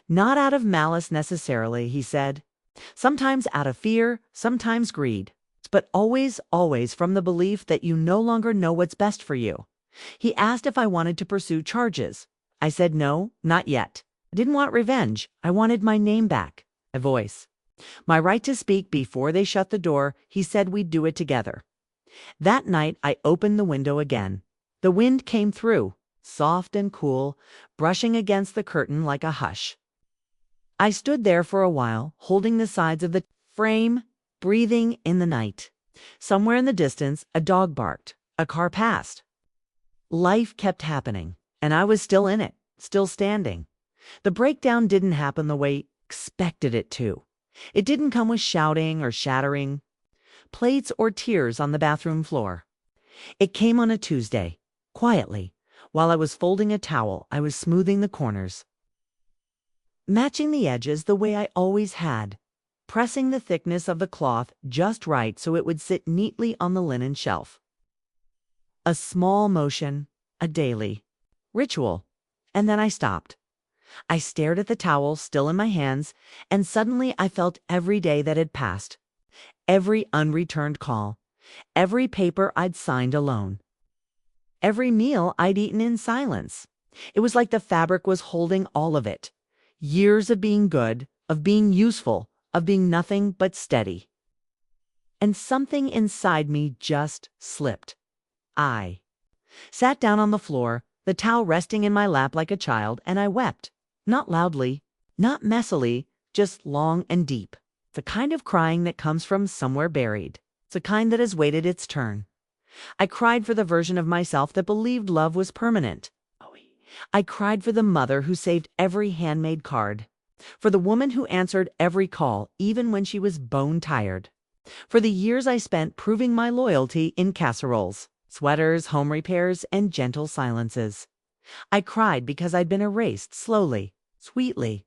Not out of malice necessarily, he said. Sometimes out of fear, sometimes greed, but always, always from the belief that you no longer know what's best for you. He asked if I wanted to pursue charges. I said no, not yet. I didn't want revenge. I wanted my name back, a voice. My right to speak before they shut the door. He said we'd do it together. That night I opened the window again. The wind came through, soft and cool, brushing against the curtain like a hush. I stood there for a while, holding the sides of the frame, breathing in the night. Somewhere in the distance, a dog barked. A car passed. Life kept happening, and I was still in it, still standing. The breakdown didn't happen the way I expected it to. It didn't come with shouting or shattering plates or tears on the bathroom floor. It came on a Tuesday, quietly. While I was folding a towel, I was smoothing the corners, matching the edges the way I always had, pressing the thickness of the cloth just right so it would sit neatly on the linen shelf. A small motion, a daily ritual, and then I stopped. I stared at the towel still in my hands, and suddenly I felt every day that had passed, every unreturned call, every paper I'd signed alone, every meal I'd eaten in silence. It was like the fabric was holding all of it. Years of being good, of being useful, of being nothing but steady. And something inside me just slipped. I sat down on the floor, the towel resting in my lap like a child, and I wept. Not loudly, not messily, just long and deep. The kind of crying that comes from somewhere buried. It's the kind that has waited its turn. I cried for the version of myself that believed love was permanent. I cried for the mother who saved every handmade card, for the woman who answered every call, even when she was bone-tired, for the years I spent proving my loyalty in casseroles, sweaters, home repairs, and gentle silences. I cried because I'd been erased slowly, sweetly,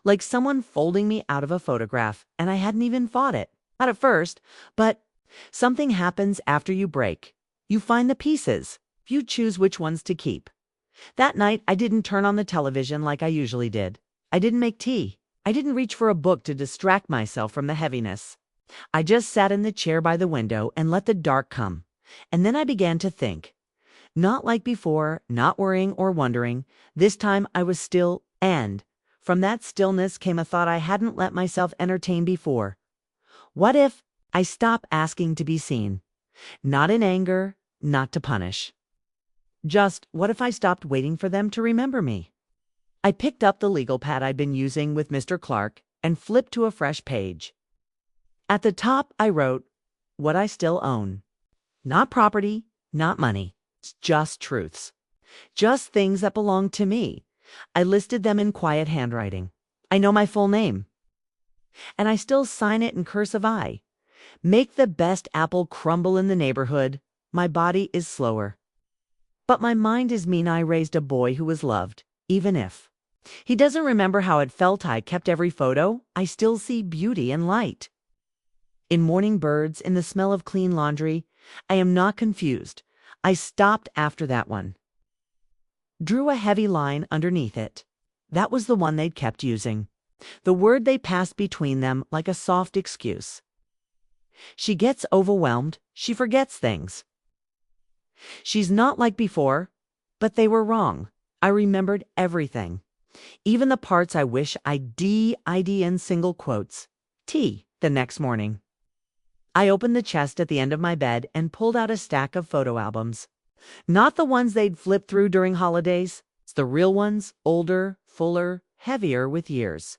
like someone folding me out of a photograph, and I hadn't even fought it. Not at first, but something happens after you break. You find the pieces. You choose which ones to keep. That night, I didn't turn on the television like I usually did. I didn't make tea. I didn't reach for a book to distract myself from the heaviness. I just sat in the chair by the window and let the dark come. And then I began to think. Not like before, not worrying or wondering. This time I was still, and from that stillness came a thought I hadn't let myself entertain before. What if I stop asking to be seen? Not in anger, not to punish. Just what if I stopped waiting for them to remember me? I picked up the legal pad I'd been using with Mr. Clark and flipped to a fresh page. At the top, I wrote, what I still own. Not property, not money. It's just truths. Just things that belong to me. I listed them in quiet handwriting. I know my full name. And I still sign it in cursive I. Make the best apple crumble in the neighborhood. My body is slower. But my mind is mean. I raised a boy who was loved, even if he doesn't remember how it felt. I kept every photo. I still see beauty and light. In morning birds, in the smell of clean laundry, I am not confused. I stopped after that one. Drew a heavy line underneath it. That was the one they'd kept using. The word they passed between them like a soft excuse. She gets overwhelmed. She forgets things. She's not like before, but they were wrong. I remembered everything. Even the parts I wish I'd D-I-D in single quotes. T the next morning. I opened the chest at the end of my bed and pulled out a stack of photo albums. Not the ones they'd flipped through during holidays. It's the real ones, older, fuller, heavier with years.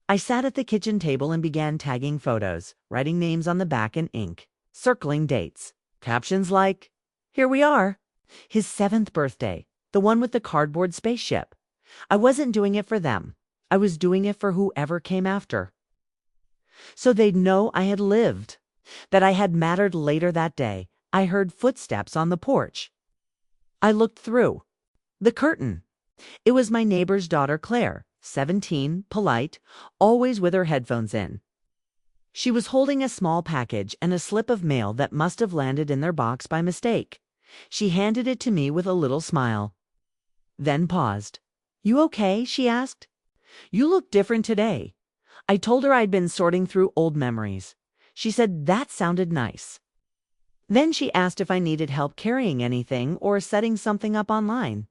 I sat at the kitchen table and began tagging photos, writing names on the back in ink, circling dates. Captions like, "Here we are. His 7th birthday, the one with the cardboard spaceship." I wasn't doing it for them. I was doing it for whoever came after. So they'd know I had lived, that I had mattered. Later that day, I heard footsteps on the porch. I looked through the curtain. It was my neighbor's daughter, Claire, 17, polite, always with her headphones in. She was holding a small package and a slip of mail that must have landed in their box by mistake. She handed it to me with a little smile, then paused. "You okay?" she asked. "You look different today." I told her I'd been sorting through old memories. She said that sounded nice. Then she asked if I needed help carrying anything or setting something up online.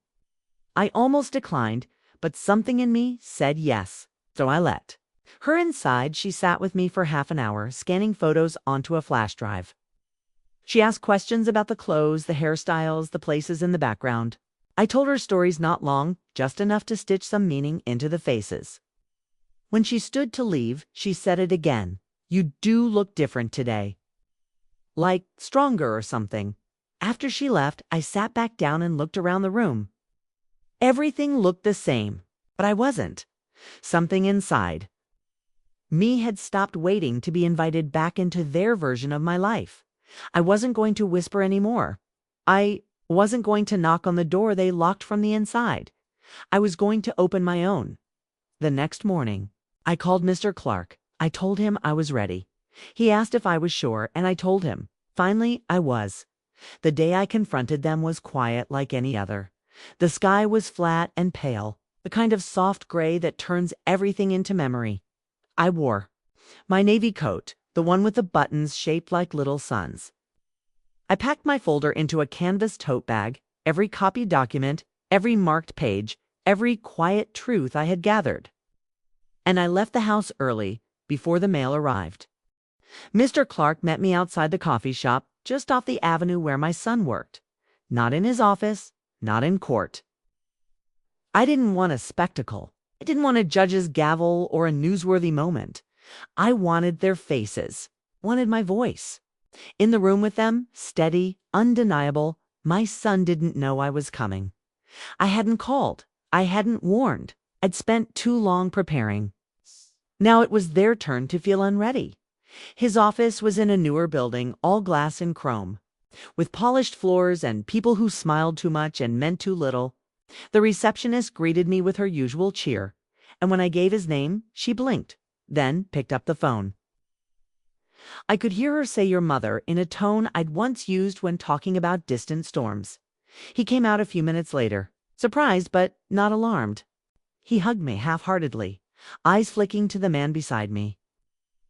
I almost declined, but something in me said yes, so I let her inside. She sat with me for half an hour, scanning photos onto a flash drive. She asked questions about the clothes, the hairstyles, the places in the background. I told her stories, not long, just enough to stitch some meaning into the faces. When she stood to leave, she said it again. "You do look different today. Like stronger or something." After she left, I sat back down and looked around the room. Everything looked the same, but I wasn't. Something inside me had stopped waiting to be invited back into their version of my life. I wasn't going to whisper anymore. I wasn't going to knock on the door they locked from the inside. I was going to open my own. The next morning, I called Mr. Clark. I told him I was ready. He asked if I was sure, and I told him. Finally, I was. The day I confronted them was quiet like any other. The sky was flat and pale, the kind of soft gray that turns everything into memory. I wore my navy coat, the one with the buttons shaped like little suns. I packed my folder into a canvas tote bag, every copied document, every marked page, every quiet truth I had gathered. And I left the house early, before the mail arrived. Mr. Clark met me outside the coffee shop, just off the avenue where my son worked. Not in his office, not in court. I didn't want a spectacle. I didn't want a judge's gavel or a newsworthy moment. I wanted their faces, wanted my voice. In the room with them, steady, undeniable, my son didn't know I was coming. I hadn't called. I hadn't warned. I'd spent too long preparing. Now it was their turn to feel unready. His office was in a newer building, all glass and chrome, with polished floors and people who smiled too much and meant too little. The receptionist greeted me with her usual cheer, and when I gave his name, she blinked, then picked up the phone. I could hear her say "your mother" in a tone I'd once used when talking about distant storms. He came out a few minutes later, surprised but not alarmed. He hugged me half-heartedly, eyes flicking to the man beside me.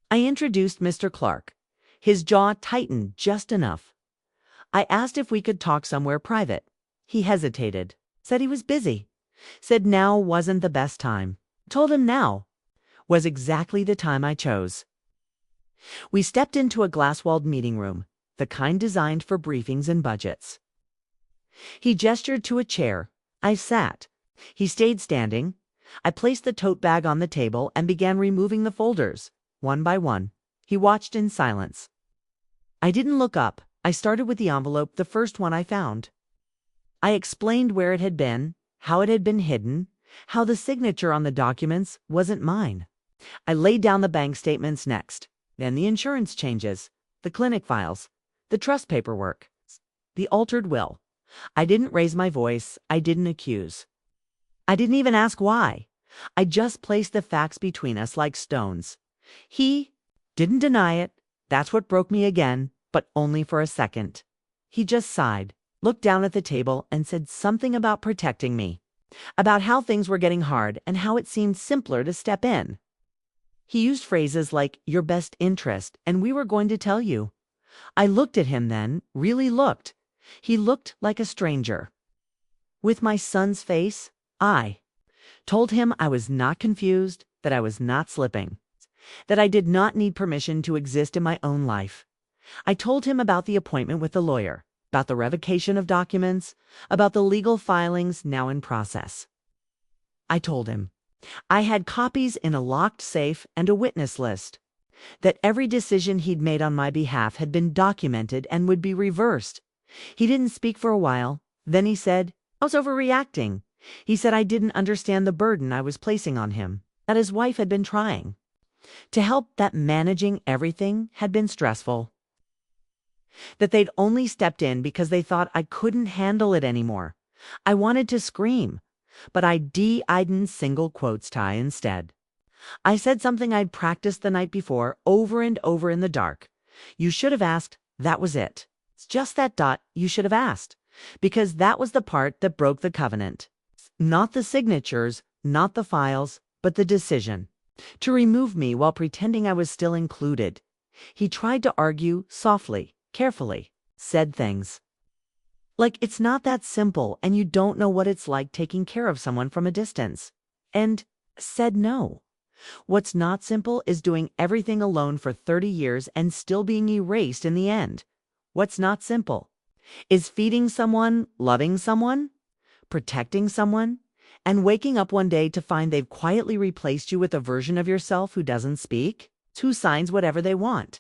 I introduced Mr. Clark. His jaw tightened just enough. I asked if we could talk somewhere private. He hesitated, said he was busy, said now wasn't the best time. Told him now was exactly the time I chose. We stepped into a glass-walled meeting room, the kind designed for briefings and budgets. He gestured to a chair. I sat. He stayed standing. I placed the tote bag on the table and began removing the folders, one by one. He watched in silence. I didn't look up. I started with the envelope, the first one I found. I explained where it had been, how it had been hidden, how the signature on the documents wasn't mine. I laid down the bank statements next, then the insurance changes, the clinic files, the trust paperwork, the altered will. I didn't raise my voice. I didn't accuse. I didn't even ask why. I just placed the facts between us like stones. He didn't deny it. That's what broke me again, but only for a second. He just sighed, looked down at the table, and said something about protecting me, about how things were getting hard and how it seemed simpler to step in. He used phrases like your best interest and we were going to tell you. I looked at him then, really looked. He looked like a stranger. With my son's face, I told him I was not confused, that I was not slipping, that I did not need permission to exist in my own life. I told him about the appointment with the lawyer, about the revocation of documents, about the legal filings now in process. I told him I had copies in a locked safe and a witness list, that every decision he'd made on my behalf had been documented and would be reversed. He didn't speak for a while. Then he said, I was overreacting. He said I didn't understand the burden I was placing on him, that his wife had been trying to help, that managing everything had been stressful, that they'd only stepped in because they thought I couldn't handle it anymore. I wanted to scream, but I didn't single quotes tie instead. I said something I'd practiced the night before over and over in the dark. You should have asked. That was it. It's just that dot you should have asked, because that was the part that broke the covenant. Not the signatures, not the files, but the decision to remove me while pretending I was still included. He tried to argue softly, carefully, said things like it's not that simple and you don't know what it's like taking care of someone from a distance. And said no. What's not simple is doing everything alone for 30 years and still being erased in the end. What's not simple is feeding someone, loving someone, protecting someone, and waking up one day to find they've quietly replaced you with a version of yourself who doesn't speak, who signs whatever they want,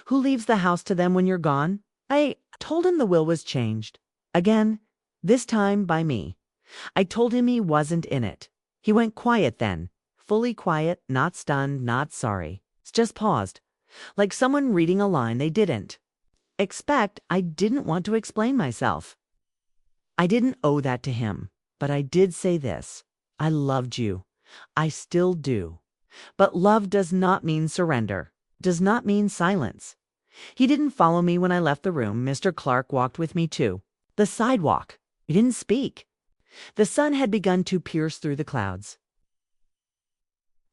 who leaves the house to them when you're gone. I told him the will was changed. Again, this time by me. I told him he wasn't in it. He went quiet then, fully quiet, not stunned, not sorry. Just paused, like someone reading a line they didn't expect. I didn't want to explain myself. I didn't owe that to him, but I did say this. I loved you. I still do. But love does not mean surrender, does not mean silence. He didn't follow me when I left the room. Mr. Clark walked with me too. The sidewalk. He didn't speak. The sun had begun to pierce through the clouds,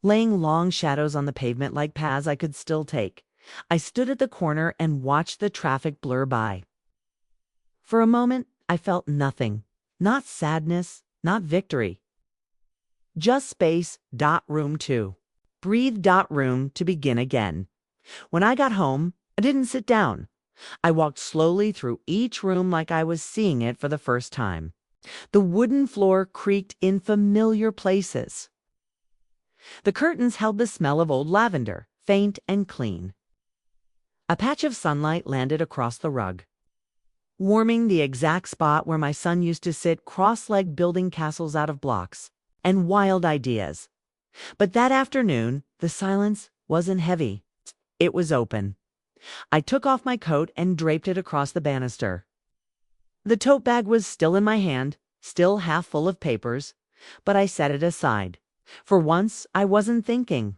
laying long shadows on the pavement like paths I could still take. I stood at the corner and watched the traffic blur by. For a moment, I felt nothing. Not sadness, not victory. Just space, room to breathe, room to begin again. When I got home, I didn't sit down. I walked slowly through each room like I was seeing it for the first time. The wooden floor creaked in familiar places. The curtains held the smell of old lavender, faint and clean. A patch of sunlight landed across the rug, warming the exact spot where my son used to sit cross-legged building castles out of blocks and wild ideas. But that afternoon, the silence wasn't heavy. It was open. I took off my coat and draped it across the banister. The tote bag was still in my hand, still half full of papers, but I set it aside. For once, I wasn't thinking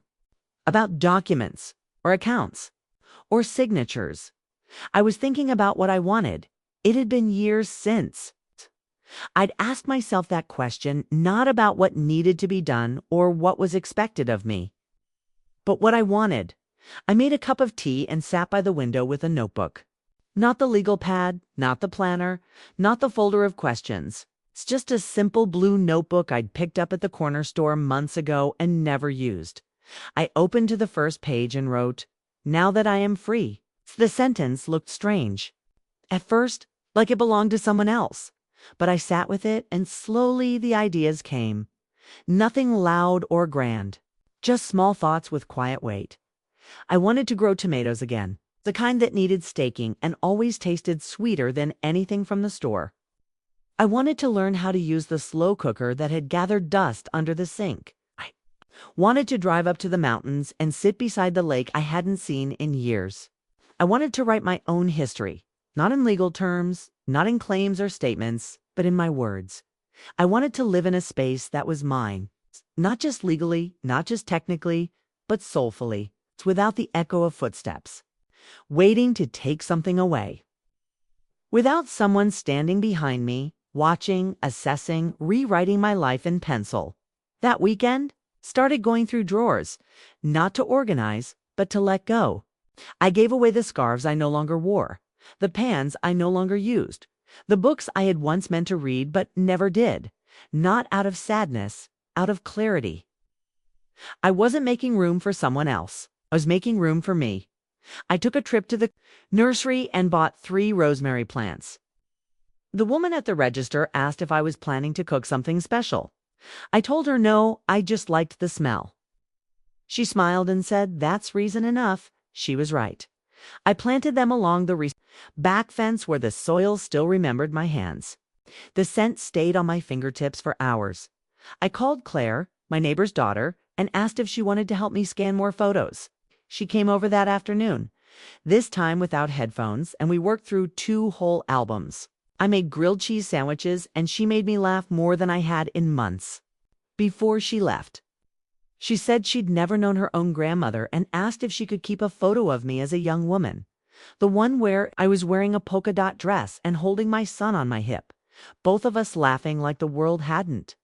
about documents or accounts or signatures. I was thinking about what I wanted. It had been years since. I'd asked myself that question, not about what needed to be done or what was expected of me, but what I wanted. I made a cup of tea and sat by the window with a notebook. Not the legal pad, not the planner, not the folder of questions. It's just a simple blue notebook I'd picked up at the corner store months ago and never used. I opened to the first page and wrote, "Now that I am free." The sentence looked strange. At first, like it belonged to someone else. But I sat with it and slowly the ideas came. Nothing loud or grand, just small thoughts with quiet weight. I wanted to grow tomatoes again. the kind that needed staking and always tasted sweeter than anything from the store. I wanted to learn how to use the slow cooker that had gathered dust under the sink. I wanted to drive up to the mountains and sit beside the lake I hadn't seen in years. I wanted to write my own history, not in legal terms, not in claims or statements, but in my words. I wanted to live in a space that was mine, not just legally, not just technically, but soulfully, without the echo of footsteps, waiting to take something away. Without someone standing behind me, watching, assessing, rewriting my life in pencil. That weekend, started going through drawers, not to organize, but to let go. I gave away the scarves I no longer wore, the pans I no longer used, the books I had once meant to read but never did, not out of sadness, out of clarity. I wasn't making room for someone else. I was making room for me. I took a trip to the nursery and bought 3 rosemary plants. The woman at the register asked if I was planning to cook something special. I told her no, I just liked the smell. She smiled and said, "That's reason enough." She was right. I planted them along the back fence where the soil still remembered my hands. The scent stayed on my fingertips for hours. I called Claire, my neighbor's daughter, and asked if she wanted to help me scan more photos. She came over that afternoon, this time without headphones, and we worked through 2 whole albums. I made grilled cheese sandwiches, and she made me laugh more than I had in months. Before she left, she said she'd never known her own grandmother and asked if she could keep a photo of me as a young woman. The one where I was wearing a polka dot dress and holding my son on my hip, both of us laughing like the world hadn't.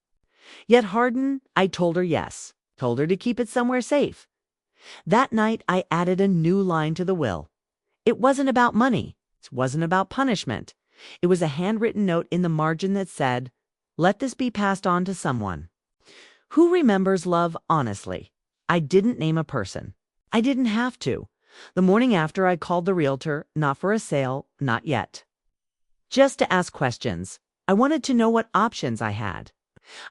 Yet hardened, I told her yes, told her to keep it somewhere safe. That night, I added a new line to the will. It wasn't about money. It wasn't about punishment. It was a handwritten note in the margin that said, "Let this be passed on to someone who remembers love honestly." I didn't name a person. I didn't have to. The morning after, I called the realtor, not for a sale, not yet. Just to ask questions. I wanted to know what options I had.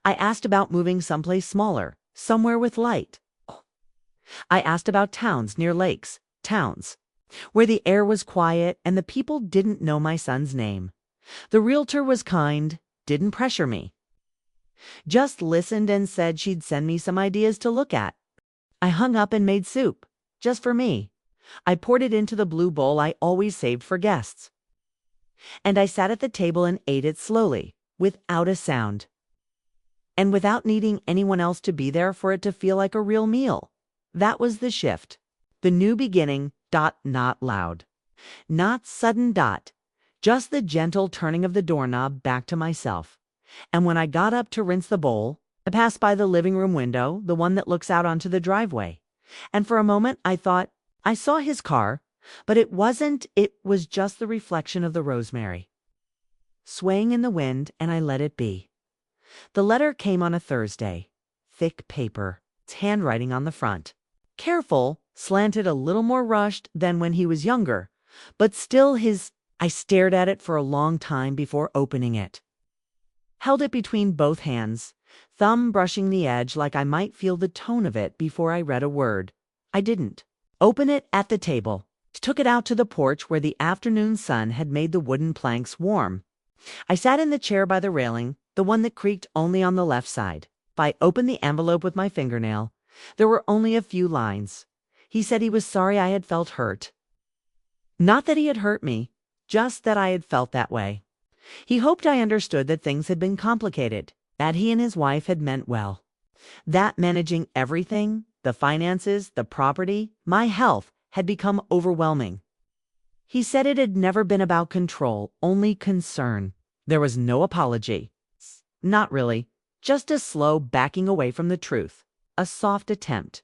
I asked about moving someplace smaller, somewhere with light. I asked about towns near lakes, towns where the air was quiet and the people didn't know my son's name. The realtor was kind, didn't pressure me. Just listened and said she'd send me some ideas to look at. I hung up and made soup, just for me. I poured it into the blue bowl I always saved for guests. And I sat at the table and ate it slowly, without a sound. And without needing anyone else to be there for it to feel like a real meal. That was the shift. The new beginning, not loud. Not sudden, just the gentle turning of the doorknob back to myself. And when I got up to rinse the bowl, I passed by the living room window, the one that looks out onto the driveway. And for a moment I thought, I saw his car, but it wasn't, it was just the reflection of the rosemary, swaying in the wind, and I let it be. The letter came on a Thursday. Thick paper, its handwriting on the front. Careful, slanted a little more rushed than when he was younger, but still his. I stared at it for a long time before opening it. Held it between both hands, thumb brushing the edge like I might feel the tone of it before I read a word. I didn't. Open it at the table. Took it out to the porch where the afternoon sun had made the wooden planks warm. I sat in the chair by the railing, the one that creaked only on the left side. I opened the envelope with my fingernail. There were only a few lines. He said he was sorry I had felt hurt. Not that he had hurt me, just that I had felt that way. He hoped I understood that things had been complicated, that he and his wife had meant well. That managing everything, the finances, the property, my health, had become overwhelming. He said it had never been about control, only concern. There was no apology. Not really, just a slow backing away from the truth. A soft attempt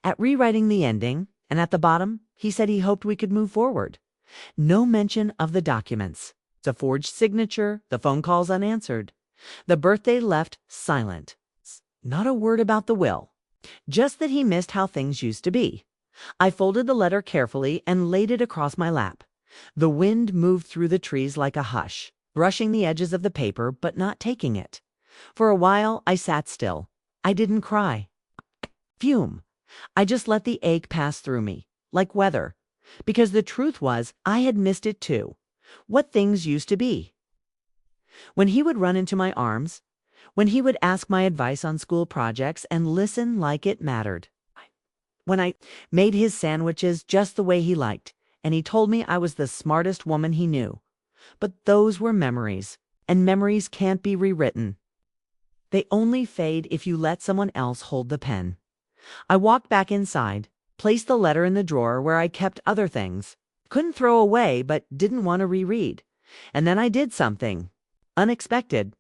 at rewriting the ending, and at the bottom, he said he hoped we could move forward. No mention of the documents, the forged signature, the phone calls unanswered, the birthday left silent. Not a word about the will, just that he missed how things used to be. I folded the letter carefully and laid it across my lap. The wind moved through the trees like a hush, brushing the edges of the paper but not taking it. For a while, I sat still. I didn't cry. Fume. I just let the ache pass through me, like weather. Because the truth was, I had missed it too. What things used to be. When he would run into my arms, when he would ask my advice on school projects and listen like it mattered. When I made his sandwiches just the way he liked, and he told me I was the smartest woman he knew. But those were memories, and memories can't be rewritten. They only fade if you let someone else hold the pen. I walked back inside, placed the letter in the drawer where I kept other things. Couldn't throw away, but didn't want to reread. And then I did something unexpected.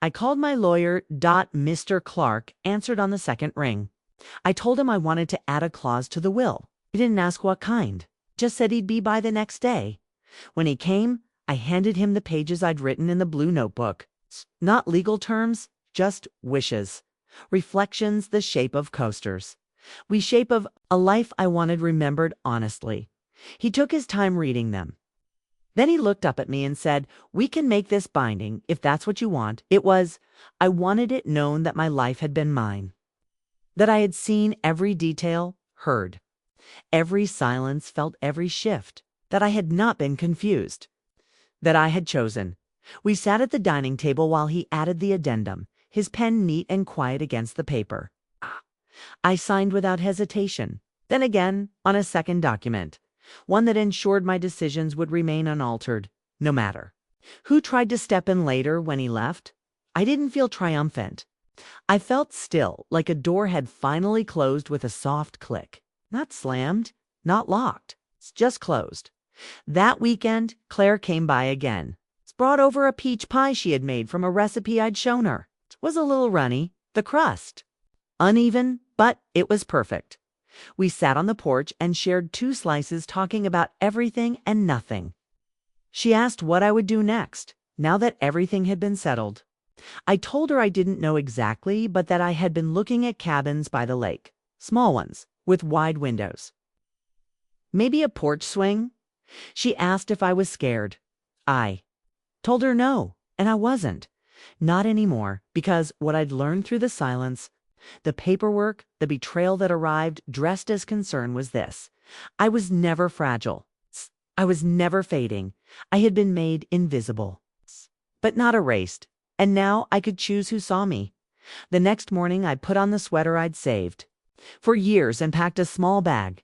I called my lawyer. Mr. Clark answered on the second ring. I told him I wanted to add a clause to the will. He didn't ask what kind, just said he'd be by the next day. When he came, I handed him the pages I'd written in the blue notebook. Not legal terms, just wishes. Reflections the shape of coasters. Shape of a life I wanted remembered honestly. He took his time reading them. Then he looked up at me and said, "We can make this binding if that's what you want." I wanted it known that my life had been mine. That I had seen every detail, heard every silence, felt every shift. That I had not been confused. That I had chosen. We sat at the dining table while he added the addendum, his pen neat and quiet against the paper. I signed without hesitation. Then again, on a second document. One that ensured my decisions would remain unaltered, no matter who tried to step in later when he left. I didn't feel triumphant. I felt still, like a door had finally closed with a soft click. Not slammed, not locked, it's just closed. That weekend, Claire came by again. Brought over a peach pie she had made from a recipe I'd shown her. It was a little runny, the crust uneven, but it was perfect. We sat on the porch and shared 2 slices, talking about everything and nothing. She asked what I would do next, now that everything had been settled. I told her I didn't know exactly, but that I had been looking at cabins by the lake, small ones, with wide windows. Maybe a porch swing? She asked if I was scared. I told her no, and I wasn't. Not anymore, because what I'd learned through the silence, the paperwork, the betrayal that arrived dressed as concern was this: I was never fragile. I was never fading. I had been made invisible, but not erased. And now I could choose who saw me. The next morning I put on the sweater I'd saved for years and packed a small bag.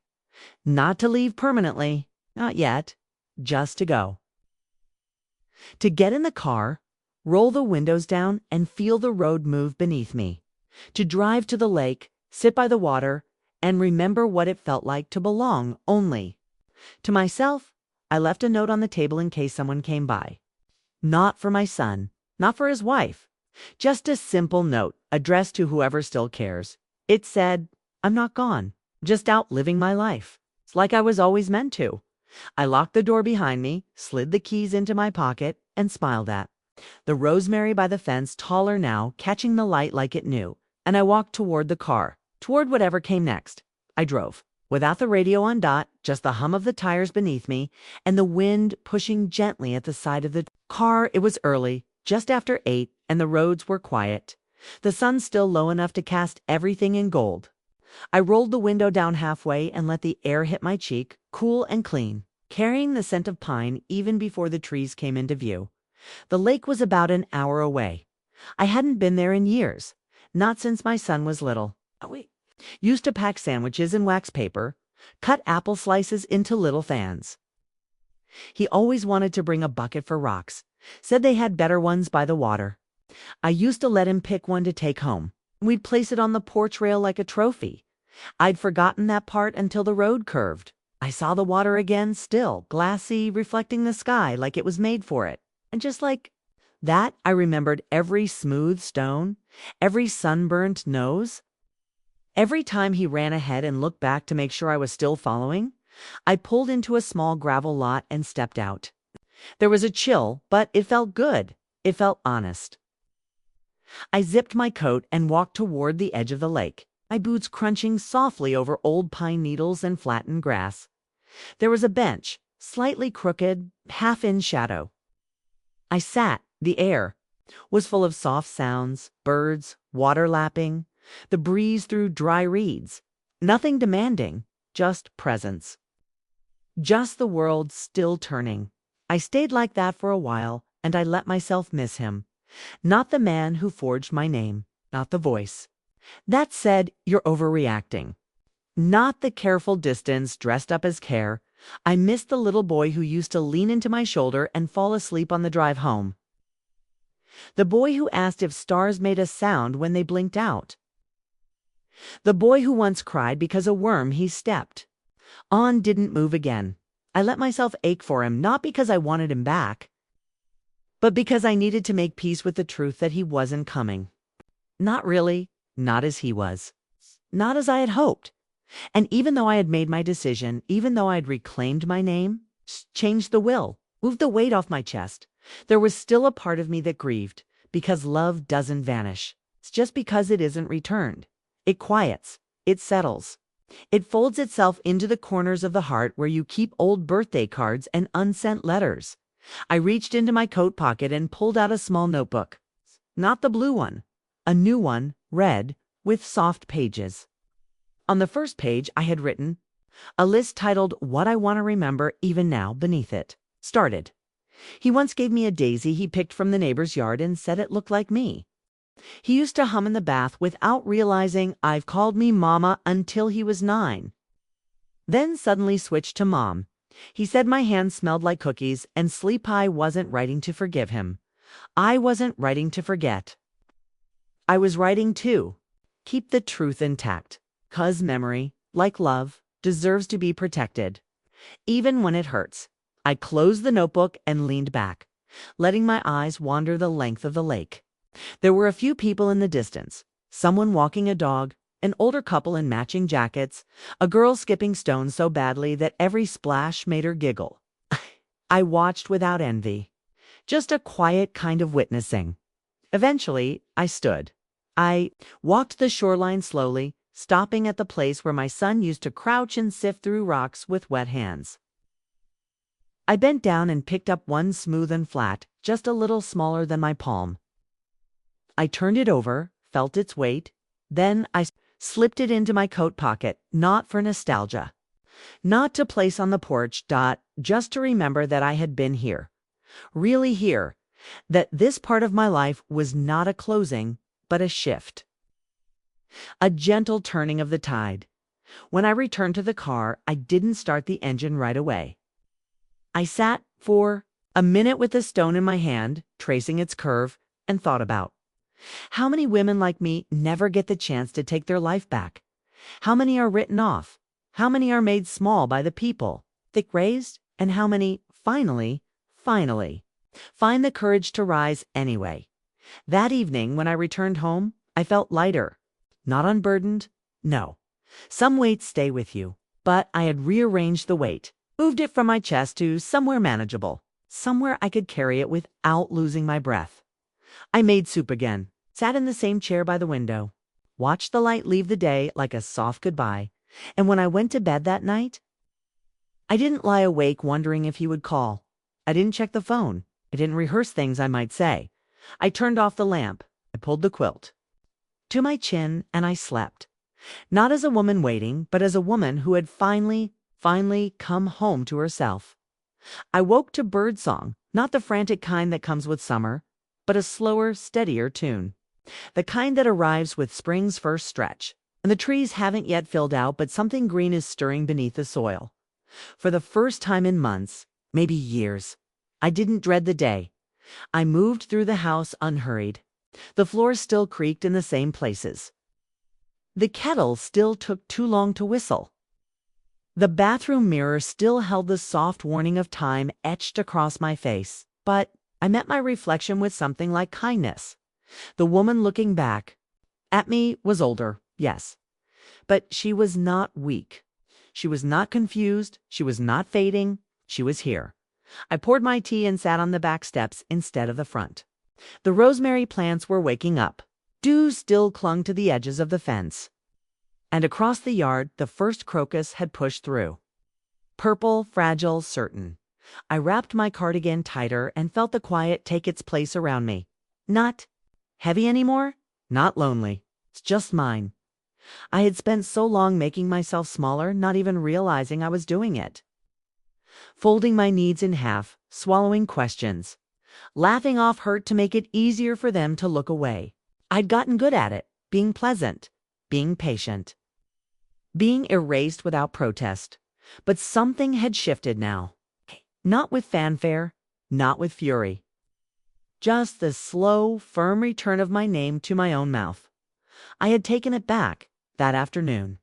Not to leave permanently, not yet, just to go. To get in the car, roll the windows down, and feel the road move beneath me. To drive to the lake, sit by the water, and remember what it felt like to belong only to myself. I left a note on the table in case someone came by. Not for my son, not for his wife. Just a simple note addressed to whoever still cares. It said, "I'm not gone, just out living my life. It's like I was always meant to." I locked the door behind me, slid the keys into my pocket, and smiled at the rosemary by the fence, taller now, catching the light like it knew. And I walked toward the car, toward whatever came next. I drove, without the radio on. Just the hum of the tires beneath me, and the wind pushing gently at the side of the car. It was early, just after 8, and the roads were quiet. The sun still low enough to cast everything in gold. I rolled the window down halfway and let the air hit my cheek, cool and clean, carrying the scent of pine even before the trees came into view. The lake was about an hour away. I hadn't been there in years. Not since my son was little. Used to pack sandwiches in wax paper, cut apple slices into little fans. He always wanted to bring a bucket for rocks, said they had better ones by the water. I used to let him pick one to take home. We'd place it on the porch rail like a trophy. I'd forgotten that part until the road curved. I saw the water again, still, glassy, reflecting the sky like it was made for it. And just like that, I remembered every smooth stone, every sunburnt nose. Every time he ran ahead and looked back to make sure I was still following, I pulled into a small gravel lot and stepped out. There was a chill, but it felt good. It felt honest. I zipped my coat and walked toward the edge of the lake, my boots crunching softly over old pine needles and flattened grass. There was a bench, slightly crooked, half in shadow. I sat. The air was full of soft sounds, birds, water lapping, the breeze through dry reeds. Nothing demanding, just presence. Just the world still turning. I stayed like that for a while, and I let myself miss him. Not the man who forged my name, not the voice that said, "You're overreacting." Not the careful distance dressed up as care. I missed the little boy who used to lean into my shoulder and fall asleep on the drive home. The boy who asked if stars made a sound when they blinked out. The boy who once cried because a worm he stepped on didn't move again. I let myself ache for him, not because I wanted him back, but because I needed to make peace with the truth that he wasn't coming. Not really, not as he was, not as I had hoped. And even though I had made my decision, even though I had reclaimed my name, changed the will, moved the weight off my chest, there was still a part of me that grieved, because love doesn't vanish. It's just because it isn't returned. It quiets, it settles. It folds itself into the corners of the heart where you keep old birthday cards and unsent letters. I reached into my coat pocket and pulled out a small notebook. Not the blue one, a new one, red, with soft pages. On the first page, I had written a list titled "What I Want to Remember Even Now" beneath it. Started. He once gave me a daisy he picked from the neighbor's yard and said it looked like me. He used to hum in the bath without realizing I've called me Mama until he was 9. Then suddenly switched to Mom. He said my hands smelled like cookies and Sleep High wasn't writing to forgive him. I wasn't writing to forget. I was writing to keep the truth intact. 'Cause memory, like love, deserves to be protected, even when it hurts. I closed the notebook and leaned back, letting my eyes wander the length of the lake. There were a few people in the distance, someone walking a dog, an older couple in matching jackets, a girl skipping stones so badly that every splash made her giggle. I watched without envy, just a quiet kind of witnessing. Eventually, I stood. I walked the shoreline slowly, stopping at the place where my son used to crouch and sift through rocks with wet hands. I bent down and picked up one smooth and flat, just a little smaller than my palm. I turned it over, felt its weight, then I slipped it into my coat pocket, not for nostalgia, not to place on the porch, just to remember that I had been here, really here, that this part of my life was not a closing, but a shift. A gentle turning of the tide. When I returned to the car, I didn't start the engine right away. I sat for a minute with the stone in my hand, tracing its curve, and thought about how many women like me never get the chance to take their life back. How many are written off? How many are made small by the people thick raised? And how many finally, find the courage to rise anyway? That evening, when I returned home, I felt lighter. Not unburdened, no. Some weights stay with you, but I had rearranged the weight, moved it from my chest to somewhere manageable, somewhere I could carry it without losing my breath. I made soup again, sat in the same chair by the window, watched the light leave the day like a soft goodbye, and when I went to bed that night, I didn't lie awake wondering if he would call. I didn't check the phone. I didn't rehearse things I might say. I turned off the lamp. I pulled the quilt to my chin, and I slept. Not as a woman waiting, but as a woman who had finally come home to herself. I woke to birdsong, not the frantic kind that comes with summer, but a slower, steadier tune. The kind that arrives with spring's first stretch, and the trees haven't yet filled out, but something green is stirring beneath the soil. For the first time in months, maybe years, I didn't dread the day. I moved through the house unhurried. The floor still creaked in the same places. The kettle still took too long to whistle. The bathroom mirror still held the soft warning of time etched across my face. But I met my reflection with something like kindness. The woman looking back at me was older, yes, but she was not weak. She was not confused. She was not fading. She was here. I poured my tea and sat on the back steps instead of the front. The rosemary plants were waking up. Dew still clung to the edges of the fence. And across the yard, the first crocus had pushed through. Purple, fragile, certain. I wrapped my cardigan tighter and felt the quiet take its place around me. Not heavy anymore, not lonely. It's just mine. I had spent so long making myself smaller, not even realizing I was doing it. folding my needs in half, swallowing questions, laughing off hurt to make it easier for them to look away. I'd gotten good at it, being pleasant, being patient, being erased without protest. But something had shifted now. Not with fanfare, not with fury. Just the slow, firm return of my name to my own mouth. I had taken it back that afternoon.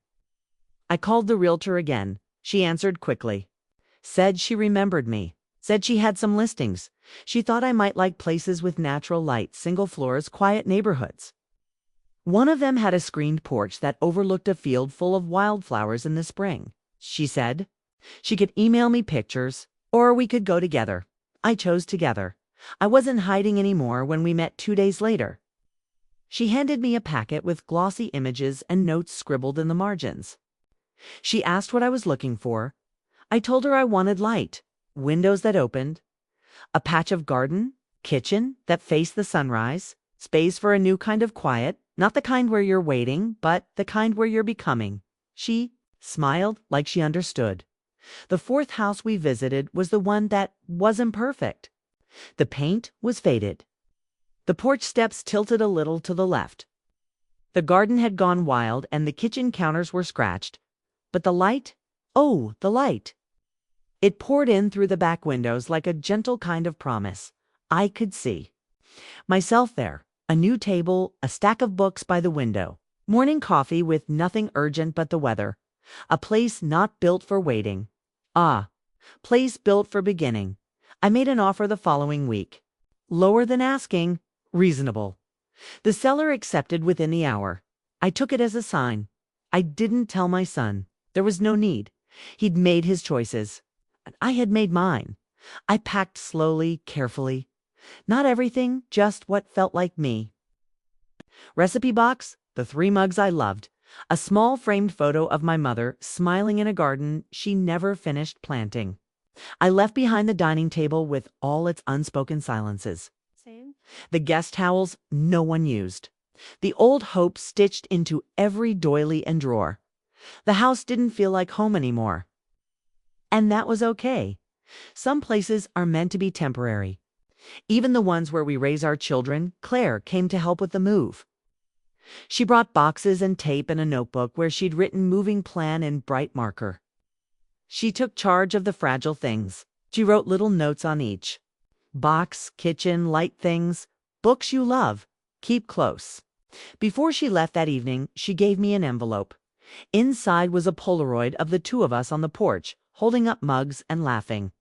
I called the realtor again. She answered quickly. Said she remembered me. Said she had some listings. She thought I might like places with natural light, single floors, quiet neighborhoods. One of them had a screened porch that overlooked a field full of wildflowers in the spring. She said she could email me pictures, or we could go together. I chose together. I wasn't hiding anymore when we met 2 days later. She handed me a packet with glossy images and notes scribbled in the margins. She asked what I was looking for. I told her I wanted light, windows that opened, a patch of garden, kitchen that faced the sunrise, space for a new kind of quiet, not the kind where you're waiting, but the kind where you're becoming. She smiled like she understood. The fourth house we visited was the one that wasn't perfect. The paint was faded. The porch steps tilted a little to the left. The garden had gone wild and the kitchen counters were scratched. But the light, oh, the light. It poured in through the back windows like a gentle kind of promise. I could see myself there, a new table, a stack of books by the window, morning coffee with nothing urgent but the weather, a place not built for waiting. Place built for beginning. I made an offer the following week. Lower than asking, reasonable. The seller accepted within the hour. I took it as a sign. I didn't tell my son. There was no need. He'd made his choices. I had made mine. I packed slowly, carefully. Not everything, just what felt like me. Recipe box, the 3 mugs I loved, a small framed photo of my mother smiling in a garden she never finished planting. I left behind the dining table with all its unspoken silences. Same. The guest towels no one used. The old hope stitched into every doily and drawer. The house didn't feel like home anymore. And that was okay. Some places are meant to be temporary. Even the ones where we raise our children, Claire came to help with the move. She brought boxes and tape and a notebook where she'd written moving plan in bright marker. She took charge of the fragile things. She wrote little notes on each. Box, kitchen, light things, books you love, keep close. Before she left that evening, she gave me an envelope. Inside was a Polaroid of the 2 of us on the porch, holding up mugs and laughing.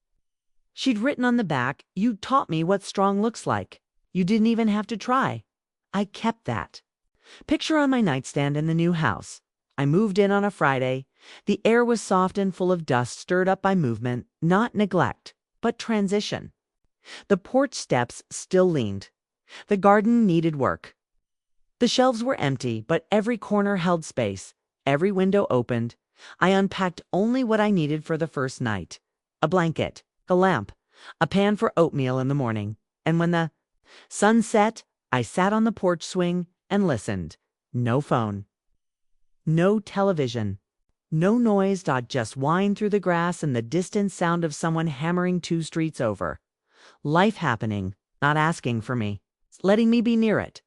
She'd written on the back, "You taught me what strong looks like. You didn't even have to try." I kept that. Picture on my nightstand in the new house. I moved in on a Friday. The air was soft and full of dust stirred up by movement, not neglect, but transition. The porch steps still leaned. The garden needed work. The shelves were empty, but every corner held space. Every window opened. I unpacked only what I needed for the first night. A blanket, a lamp, a pan for oatmeal in the morning. And when the sun set, I sat on the porch swing and listened. No phone. No television. No noise, just whine through the grass and the distant sound of someone hammering 2 streets over. Life happening, not asking for me, letting me be near it.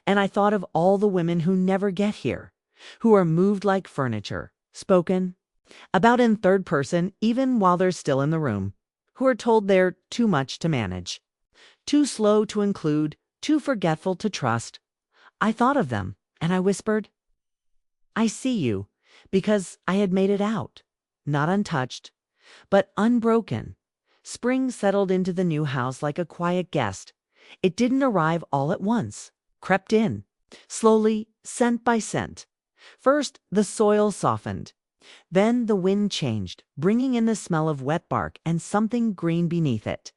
And I thought of all the women who never get here, who are moved like furniture, spoken about in third person even while they're still in the room, who are told they're too much to manage, too slow to include, too forgetful to trust. I thought of them, and I whispered, "I see you," because I had made it out, not untouched, but unbroken. Spring settled into the new house like a quiet guest. It didn't arrive all at once, crept in, slowly, scent by scent. First, the soil softened. Then the wind changed, bringing in the smell of wet bark and something green beneath it.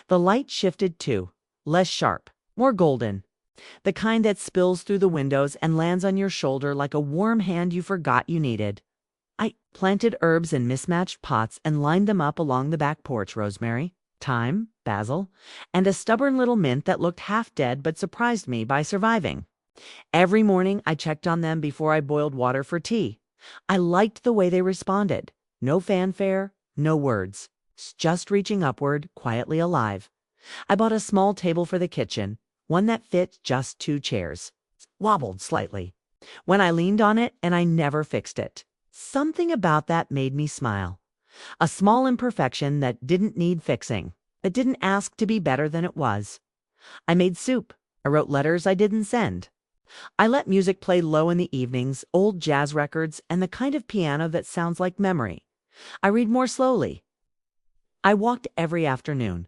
The light shifted too, less sharp, more golden. The kind that spills through the windows and lands on your shoulder like a warm hand you forgot you needed. I planted herbs in mismatched pots and lined them up along the back porch: rosemary, thyme, basil, and a stubborn little mint that looked half dead but surprised me by surviving. Every morning I checked on them before I boiled water for tea. I liked the way they responded. No fanfare, no words. just reaching upward, quietly alive. I bought a small table for the kitchen, one that fit just 2 chairs. Wobbled slightly when I leaned on it, and I never fixed it. Something about that made me smile. A small imperfection that didn't need fixing, that didn't ask to be better than it was. I made soup. I wrote letters I didn't send. I let music play low in the evenings, old jazz records, and the kind of piano that sounds like memory. I read more slowly. I walked every afternoon.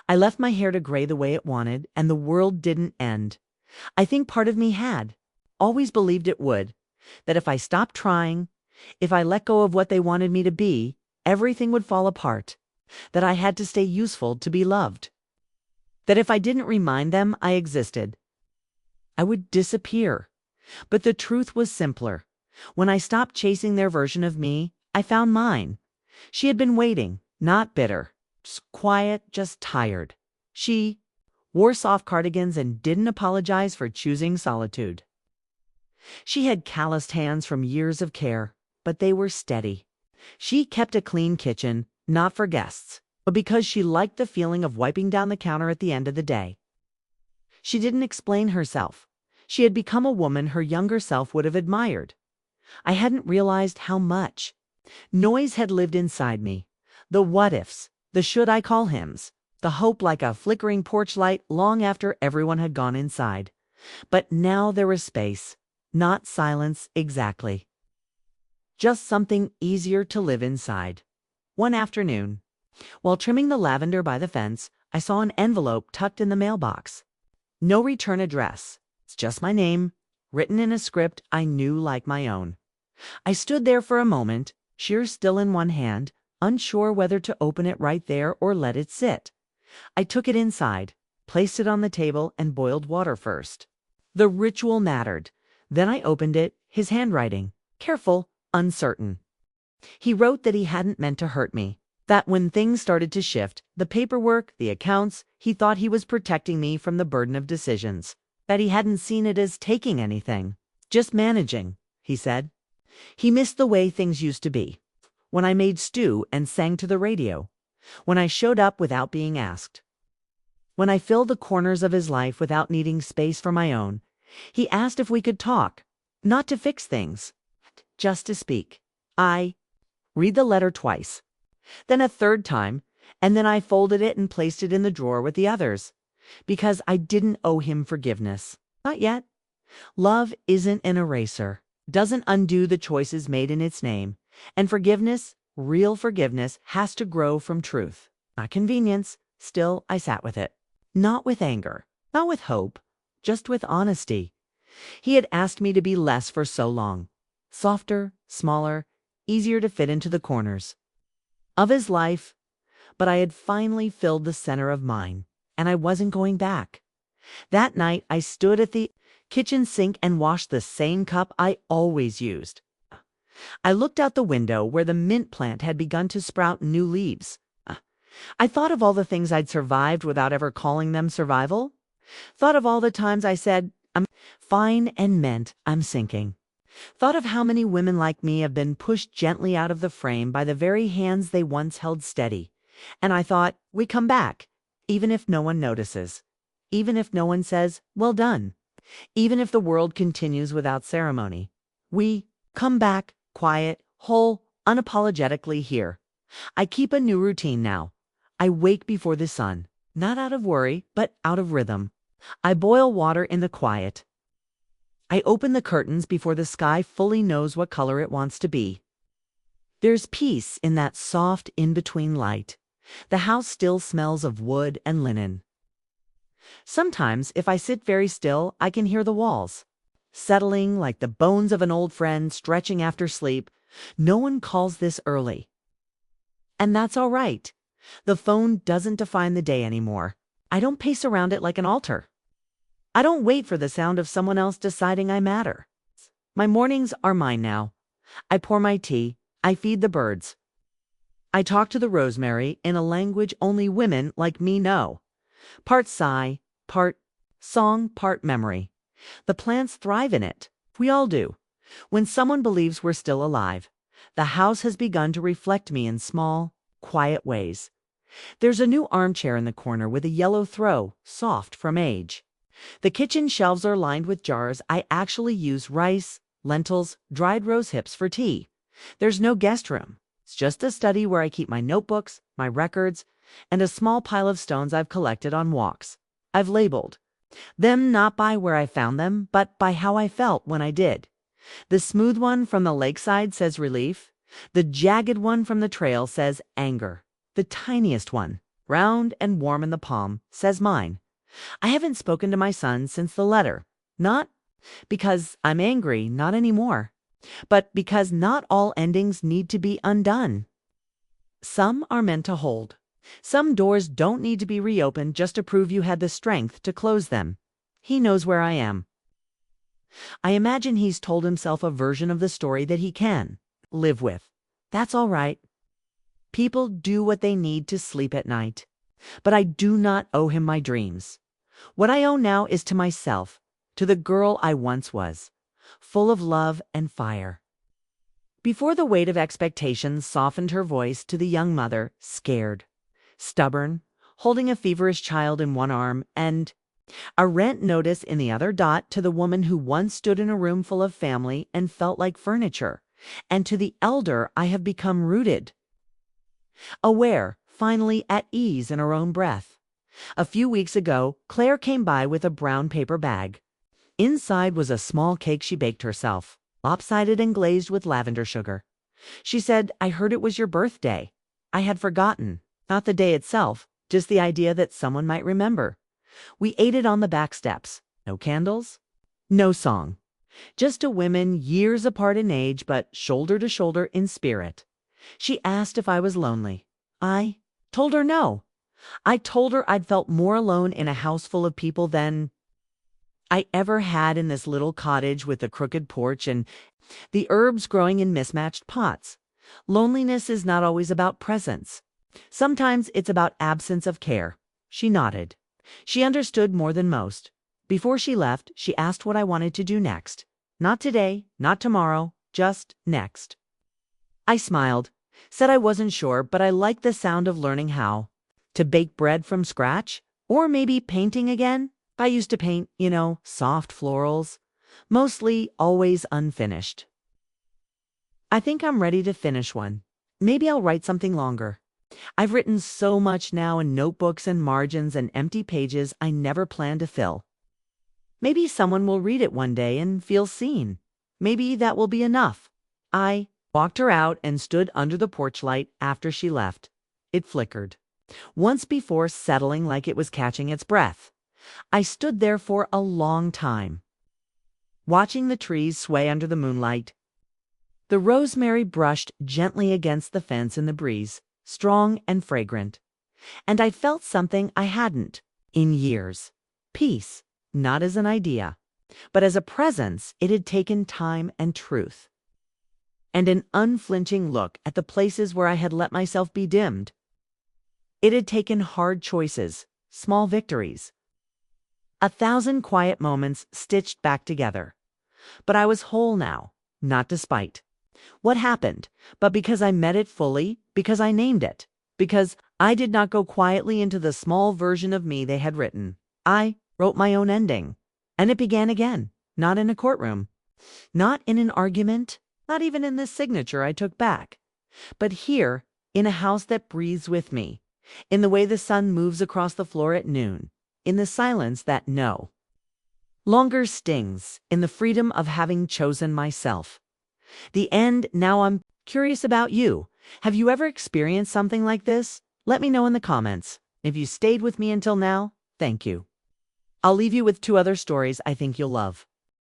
I left my hair to gray the way it wanted, and the world didn't end. I think part of me had always believed it would, that if I stopped trying, if I let go of what they wanted me to be, everything would fall apart, that I had to stay useful to be loved, that if I didn't remind them I existed, I would disappear. But the truth was simpler. When I stopped chasing their version of me, I found mine. She had been waiting, not bitter, just quiet, just tired. She wore soft cardigans and didn't apologize for choosing solitude. She had calloused hands from years of care, but they were steady. She kept a clean kitchen, not for guests, but because she liked the feeling of wiping down the counter at the end of the day. She didn't explain herself. She had become a woman her younger self would have admired. I hadn't realized how much. Noise had lived inside me. The what-ifs, the should-I-call hims, the hope like a flickering porch light long after everyone had gone inside. But now there was space, not silence exactly. Just something easier to live inside. One afternoon, while trimming the lavender by the fence, I saw an envelope tucked in the mailbox. No return address. It's just my name, written in a script I knew like my own. I stood there for a moment, shears still in one hand, unsure whether to open it right there or let it sit. I took it inside, placed it on the table, and boiled water first. The ritual mattered. Then I opened it, his handwriting, careful, uncertain. He wrote that he hadn't meant to hurt me, that when things started to shift, the paperwork, the accounts, he thought he was protecting me from the burden of decisions, that he hadn't seen it as taking anything, just managing, he said. He missed the way things used to be, when I made stew and sang to the radio, when I showed up without being asked, when I filled the corners of his life without needing space for my own. He asked if we could talk, not to fix things, just to speak. I read the letter twice, then a third time, and then I folded it and placed it in the drawer with the others, because I didn't owe him forgiveness. Not yet. Love isn't an eraser, doesn't undo the choices made in its name, and forgiveness, real forgiveness, has to grow from truth, not convenience. Still, I sat with it, not with anger, not with hope, just with honesty. He had asked me to be less for so long, softer, smaller, easier to fit into the corners of his life, but I had finally filled the center of mine, and I wasn't going back. That night, I stood at the kitchen sink and washed the same cup I always used. I looked out the window where the mint plant had begun to sprout new leaves. I thought of all the things I'd survived without ever calling them survival. Thought of all the times I said, I'm fine, and meant I'm sinking. Thought of how many women like me have been pushed gently out of the frame by the very hands they once held steady. And I thought, we come back, even if no one notices, even if no one says, well done, even if the world continues without ceremony. We come back, quiet, whole, unapologetically here. I keep a new routine now. I wake before the sun, not out of worry, but out of rhythm. I boil water in the quiet. I open the curtains before the sky fully knows what color it wants to be. There's peace in that soft in-between light. The house still smells of wood and linen. Sometimes, if I sit very still, I can hear the walls, settling like the bones of an old friend stretching after sleep. No one calls this early. And that's all right. The phone doesn't define the day anymore. I don't pace around it like an altar. I don't wait for the sound of someone else deciding I matter. My mornings are mine now. I pour my tea. I feed the birds. I talk to the rosemary in a language only women like me know. Part sigh, part song, part memory. The plants thrive in it. We all do. When someone believes we're still alive, the house has begun to reflect me in small, quiet ways. There's a new armchair in the corner with a yellow throw, soft from age. The kitchen shelves are lined with jars. I actually use rice, lentils, dried rose hips for tea. There's no guest room. It's just a study where I keep my notebooks, my records, and a small pile of stones I've collected on walks. I've labeled them not by where I found them, but by how I felt when I did. The smooth one from the lakeside says relief. The jagged one from the trail says anger. The tiniest one, round and warm in the palm, says mine. I haven't spoken to my son since the letter. Not because I'm angry, not anymore, but because not all endings need to be undone. Some are meant to hold. Some doors don't need to be reopened just to prove you had the strength to close them. He knows where I am. I imagine he's told himself a version of the story that he can live with. That's all right. People do what they need to sleep at night. But I do not owe him my dreams. What I owe now is to myself, to the girl I once was, full of love and fire. Before the weight of expectations softened her voice to the young mother, scared, stubborn, holding a feverish child in one arm, and a rent notice in the other, to the woman who once stood in a room full of family and felt like furniture, and to the elder I have become rooted. Aware, finally at ease in her own breath. A few weeks ago, Claire came by with a brown paper bag. Inside was a small cake she baked herself, lopsided and glazed with lavender sugar. She said, "I heard it was your birthday." I had forgotten, not the day itself, just the idea that someone might remember. We ate it on the back steps. No candles, no song. Just two women years apart in age, but shoulder to shoulder in spirit. She asked if I was lonely. I told her no. I told her I'd felt more alone in a house full of people than I ever had in this little cottage with a crooked porch and the herbs growing in mismatched pots. Loneliness is not always about presence. Sometimes it's about absence of care. She nodded. She understood more than most. Before she left, she asked what I wanted to do next. Not today, not tomorrow, just next. I smiled, said I wasn't sure, but I liked the sound of learning how to bake bread from scratch, or maybe painting again. I used to paint, soft florals, mostly always unfinished. I think I'm ready to finish one. Maybe I'll write something longer. I've written so much now in notebooks and margins and empty pages I never planned to fill. Maybe someone will read it one day and feel seen. Maybe that will be enough. I walked her out and stood under the porch light after she left. It flickered, once before settling like it was catching its breath. I stood there for a long time, watching the trees sway under the moonlight. The rosemary brushed gently against the fence in the breeze, strong and fragrant. And I felt something I hadn't in years. Peace, not as an idea, but as a presence. It had taken time and truth. And an unflinching look at the places where I had let myself be dimmed. It had taken hard choices, small victories. 1,000 quiet moments stitched back together. But I was whole now, not despite what happened, but because I met it fully, because I named it, because I did not go quietly into the small version of me they had written. I wrote my own ending, and it began again, not in a courtroom, not in an argument, not even in this signature I took back, but here, in a house that breathes with me, in the way the sun moves across the floor at noon, in the silence that no longer stings, in the freedom of having chosen myself. The end. Now I'm curious about you. Have you ever experienced something like this? Let me know in the comments. If you stayed with me until now, thank you. I'll leave you with 2 other stories I think you'll love.